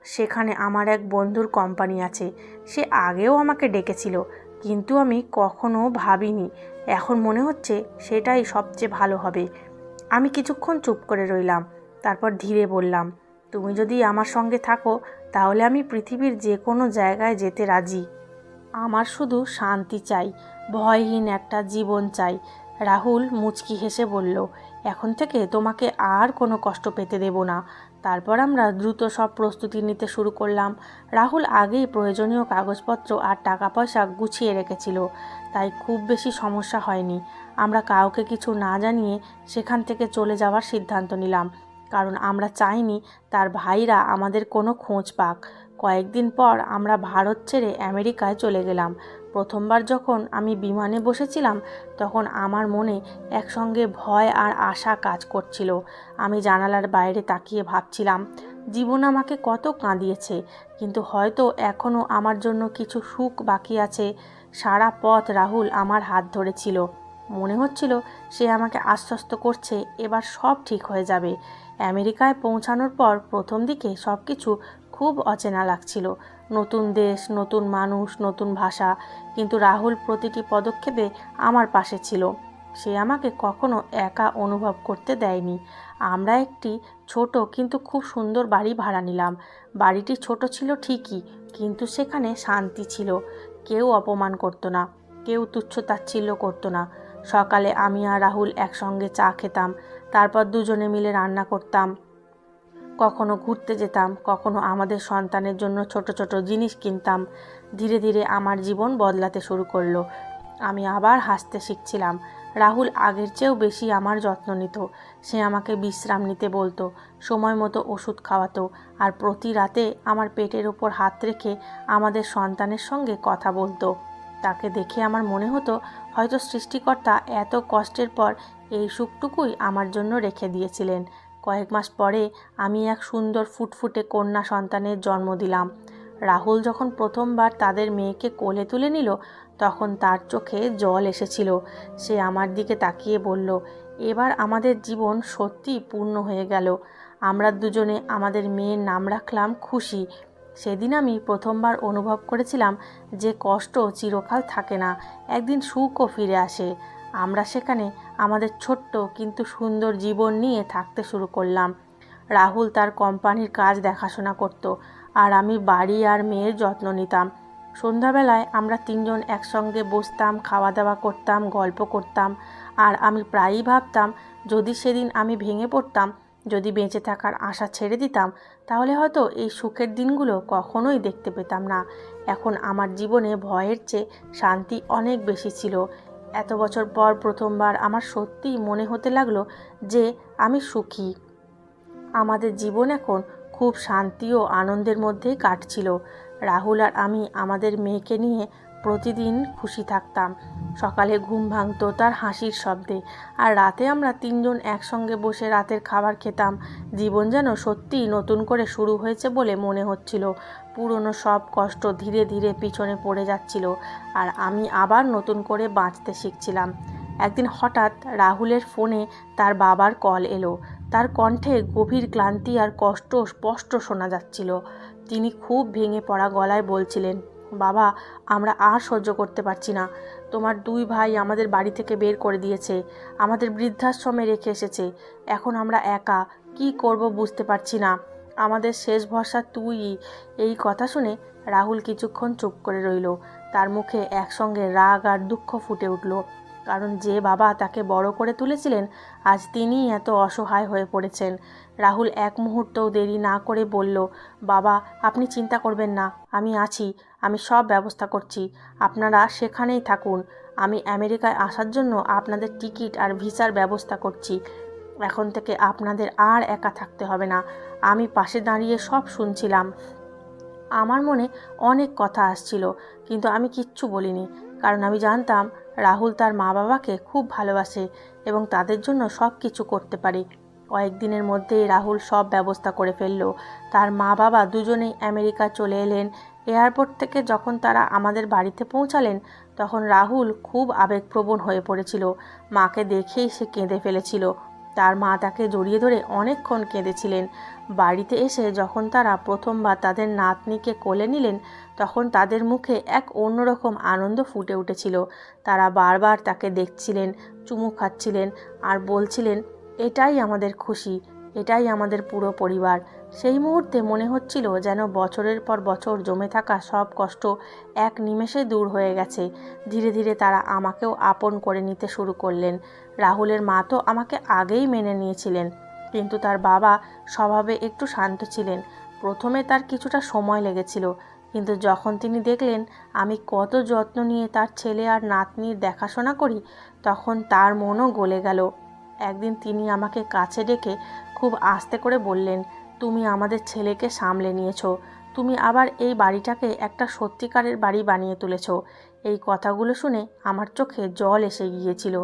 Speaker 2: সেখানে আমার এক বন্ধুর কোম্পানি আছে। সে আগেও আমাকে ডেকেছিল, কিন্তু আমি কখনো ভাবিনি। এখন মনে হচ্ছে সেটাই সবচেয়ে ভালো হবে। আমি কিছুক্ষণ চুপ করে রইলাম, তারপর ধীরে বললাম, তুমি যদি আমার সঙ্গে থাকো তাহলে আমি পৃথিবীর যে কোনো জায়গায় যেতে রাজি। আমার শুধু শান্তি চাই, ভয়হীন একটা জীবন চাই। রাহুল মুচকি হেসে বলল, এখন থেকে তোমাকে আর কোনো কষ্ট পেতে দেব না। তারপর আমরা দ্রুত সব প্রস্তুতি নিতে শুরু করলাম। রাহুল আগেই প্রয়োজনীয় কাগজপত্র আর টাকা পয়সা গুছিয়ে রেখেছিল, তাই খুব বেশি সমস্যা হয়নি। আমরা কাউকে কিছু না জানিয়ে সেখান থেকে চলে যাওয়ার সিদ্ধান্ত নিলাম, কারণ আমরা চাইনি তার ভাইরা আমাদের কোনো খোঁজ পাক। কয়েকদিন পর আমরা ভারত ছেড়ে আমেরিকায় চলে গেলাম। প্রথমবার যখন আমি বিমানে বসেছিলাম তখন আমার মনে একসঙ্গে ভয় আর আশা কাজ করছিল। আমি জানালার বাইরে তাকিয়ে ভাবছিলাম, জীবন আমাকে কত কাঁদিয়েছে, কিন্তু হয়তো এখনও আমার জন্য কিছু সুখ বাকি আছে। সারা পথ রাহুল আমার হাত ধরেছিল। মনে হচ্ছিল সে আমাকে আশ্বস্ত করছে এবার সব ঠিক হয়ে যাবে। আমেরিকায় পৌঁছানোর পর প্রথম দিকে সব কিছু খুব অচেনা লাগছিল। নতুন দেশ, নতুন মানুষ, নতুন ভাষা, কিন্তু রাহুল প্রতিটি পদক্ষেপে আমার পাশে ছিল। সে আমাকে কখনো একা অনুভব করতে দেয়নি। আমরা একটি ছোট কিন্তু খুব সুন্দর বাড়ি ভাড়া নিলাম। বাড়িটি ছোট ছিল ঠিকই, কিন্তু সেখানে শান্তি ছিল। কেউ অপমান করতো না, কেউ তুচ্ছ-তাচ্ছিল্য করতো না। সকালে আমি আর রাহুল একসঙ্গে চা খেতাম, তারপর দুজনে মিলে রান্না করতাম। কখনো ঘুরতে যেতাম, কখনো আমাদের সন্তানের জন্য ছোট ছোট জিনিস কিনতাম। ধীরে ধীরে আমার জীবন বদলাতে শুরু করলো। আমি আবার হাসতে শিখছিলাম। রাহুল আগের চেয়েও বেশি আমার যত্ন নিত। সে আমাকে বিশ্রাম নিতে বলতো, সময় মতো ওষুধ খাওয়াতো, আর প্রতি রাতে আমার পেটের ওপর হাত রেখে আমাদের সন্তানের সঙ্গে কথা বলতো। তাকে দেখে আমার মনে হতো হয়তো সৃষ্টিকর্তা এত কষ্টের পর এই সুখটুকুই আমার জন্য রেখে দিয়েছিলেন। কয়েক মাস পরে আমি এক সুন্দর ফুটফুটে কন্যা সন্তানের জন্ম দিলাম। রাহুল যখন প্রথমবার তাদের মেয়েকে কোলে তুলে নিল তখন তার চোখে জল এসেছিল। সে আমার দিকে তাকিয়ে বলল, এবার আমাদের জীবন সত্যিই পূর্ণ হয়ে গেল। আমরা দুজনে আমাদের মেয়ের নাম রাখলাম খুশি। সেদিন আমি প্রথমবার অনুভব করেছিলাম যে কষ্ট চিরকাল থাকে না, একদিন সুখও ফিরে আসে। আমরা সেখানে আমাদের ছোট্ট কিন্তু সুন্দর জীবন নিয়ে থাকতে শুরু করলাম। রাহুল তার কোম্পানির কাজ দেখাশোনা করত, আর আমি বাড়ি আর মেয়ের যত্ন নিতাম। সন্ধ্যাবেলায় আমরা তিনজন একসঙ্গে বসতাম, খাওয়া দাওয়া করতাম, গল্প করতাম। আর আমি প্রায়ই ভাবতাম, যদি সেদিন আমি ভেঙে পড়তাম, যদি বেঁচে থাকার আশা ছেড়ে দিতাম, তাহলে হয়তো এই সুখের দিনগুলো কখনোই দেখতে পেতাম না। এখন আমার জীবনে ভয়ের চেয়ে শান্তি অনেক বেশি ছিল। এত বছর পর প্রথমবার আমার সত্যিই মনে হতে লাগলো যে আমি সুখী। আমাদের জীবন এখন খুব শান্তি ও আনন্দের মধ্যেই কাটছিল। রাহুল আর আমি আমাদের মেয়েকে নিয়ে প্রতিদিন খুশি থাকতাম।
Speaker 1: সকালে ঘুম ভাঙতো তার হাসির শব্দে, আর রাতে আমরা তিনজন একসঙ্গে বসে রাতের খাবার খেতাম। জীবন যেন সত্যিই নতুন করে শুরু হয়েছে বলে মনে হচ্ছিল। পুরনো সব কষ্ট ধীরে ধীরে পিছনে পড়ে যাচ্ছিল, আর আমি আবার নতুন করে বাঁচতে শিখছিলাম। একদিন হঠাৎ রাহুলের ফোনে তার বাবার কল এলো। তার কণ্ঠে গভীর ক্লান্তি আর কষ্ট স্পষ্ট শোনা যাচ্ছিল। তিনি খুব ভেঙে পড়া গলায় বলছিলেন, বাবা, আমরা আর সহ্য করতে পারছি না। তোমার দুই ভাই আমাদের বাড়ি থেকে বের করে দিয়েছে, আমাদের বৃদ্ধাশ্রমে রেখে এসেছে। এখন আমরা একা, কি করব বুঝতে পারছি না। আমাদের শেষ ভরসা তুই। এই কথা শুনে রাহুল কিছুক্ষণ চুপ করে রইল। তার মুখে একসঙ্গে রাগ আর দুঃখ ফুটে উঠল, কারণ যে বাবা তাকে বড় করে তুলেছিলেন আজ তিনিই এত অসহায় হয়ে পড়েছেন। রাহুল এক মুহূর্তও দেরি না করে বলল, বাবা, আপনি চিন্তা করবেন না, আমি আছি, আমি সব ব্যবস্থা করছি। আপনারা সেখানেই থাকুন, আমি আমেরিকায় আসার জন্য আপনাদের টিকিট আর ভিসার ব্যবস্থা করছি। এখন থেকে আপনাদের আর একা থাকতে হবে না। আমি পাশে দাঁড়িয়ে সব শুনছিলাম। আমার মনে অনেক কথা আসছিল, কিন্তু আমি কিচ্ছু বলিনি, কারণ আমি জানতাম রাহুল তার মা বাবাকে খুব ভালোবাসে এবং তাদের জন্য সব কিছু করতে পারে। কয়েকদিনের মধ্যেই রাহুল সব ব্যবস্থা করে ফেলল। তার মা বাবা দুজনেই আমেরিকা চলে এলেন। এয়ারপোর্ট থেকে যখন তারা আমাদের বাড়িতে পৌঁছালেন, তখন রাহুল খুব আবেগপ্রবণ হয়ে পড়েছিল। মাকে দেখেই সে কেঁদে ফেলেছিল। তার মা তাকে জড়িয়ে ধরে অনেকক্ষণ কেঁদেছিলেন। বাড়িতে এসে যখন তারা প্রথমবার তাদের নাতনিকে কোলে নিলেন, তখন তাদের মুখে এক অন্যরকম আনন্দ ফুটে উঠেছিল। তারা বারবার তাকে দেখছিলেন, চুমু খাচ্ছিলেন আর বলছিলেন, এটাই আমাদের খুশি, এটাই আমাদের পুরো পরিবার। সেই মুহূর্তে মনে হচ্ছিল যেন বছরের পর বছর জমে থাকা সব কষ্ট এক নিমেষে দূর হয়ে গেছে। ধীরে ধীরে তারা আমাকেও আপন করে নিতে শুরু করলেন। রাহুলের মা তো আমাকে আগেই মেনে নিয়েছিলেন, কিন্তু তার বাবা স্বভাবে একটু শান্ত ছিলেন। প্রথমে তার কিছুটা সময় লেগেছিল, কিন্তু যখন তিনি দেখলেন আমি কত যত্ন নিয়ে তার ছেলে আর নাতনির দেখাশোনা করি, তখন তার মনও গলে গেল। একদিন তিনি আমাকে কাছে ডেকে খুব আস্তে করে বললেন, তুমি আমাদের ছেলেকে সামলে নিয়েছো, তুমি আবার এই বাড়িটাকে একটা সত্যিকারের বাড়ি বানিয়ে তুলেছ। এই কথাগুলো শুনে আমার চোখে জল এসে গিয়েছিল,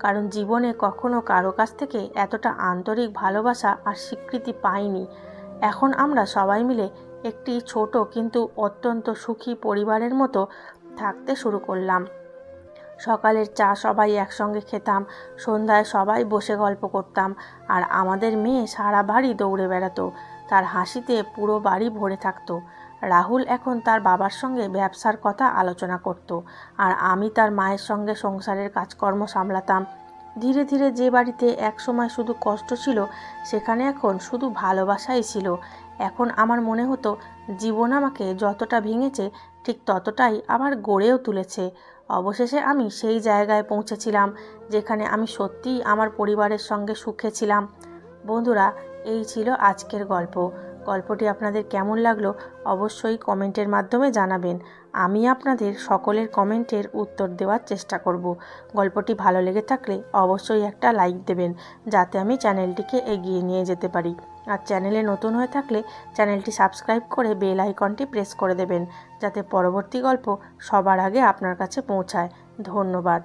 Speaker 1: কারণ জীবনে কখনো কারো কাছ থেকে এতটা আন্তরিক ভালোবাসা আর স্বীকৃতি পাইনি। এখন আমরা সবাই মিলে একটি ছোট কিন্তু অত্যন্ত সুখী পরিবারের মতো থাকতে শুরু করলাম। সকালের চা সবাই একসঙ্গে খেতাম, সন্ধ্যায় সবাই বসে গল্প করতাম, আর আমাদের মেয়ে সারা বাড়ি দৌড়ে বেড়াতো। তার হাসিতে পুরো বাড়ি ভরে থাকতো। রাহুল এখন তার বাবার সঙ্গে ব্যবসার কথা আলোচনা করত, আর আমি তার মায়ের সঙ্গে সংসারের কাজকর্ম সামলাতাম। ধীরে ধীরে যে বাড়িতে একসময় শুধু কষ্ট ছিল, সেখানে এখন শুধু ভালোবাসাই ছিল। এখন আমার মনে হতো জীবন আমাকে যতটা ভেঙেছে ঠিক ততটাই আবার গড়েও তুলেছে। অবশেষে আমি সেই জায়গায় পৌঁছেছিলাম যেখানে আমি সত্যিই আমার পরিবারের সঙ্গে সুখে ছিলাম। বন্ধুরা, এই ছিল আজকের গল্প। গল্পটি আপনাদের কেমন লাগলো অবশ্যই কমেন্টের মাধ্যমে জানাবেন। আমি আপনাদের সকলের কমেন্টের উত্তর দেওয়ার চেষ্টা করব। গল্পটি ভালো লেগে থাকলে অবশ্যই একটা লাইক দেবেন, যাতে আমি চ্যানেলটিকে এগিয়ে নিয়ে যেতে পারি। আর চ্যানেলে নতুন হয়ে থাকলে চ্যানেলটি সাবস্ক্রাইব করে বেল আইকনটি প্রেস করে দেবেন, যাতে পরবর্তী গল্প সবার আগে আপনার কাছে পৌঁছায়। ধন্যবাদ।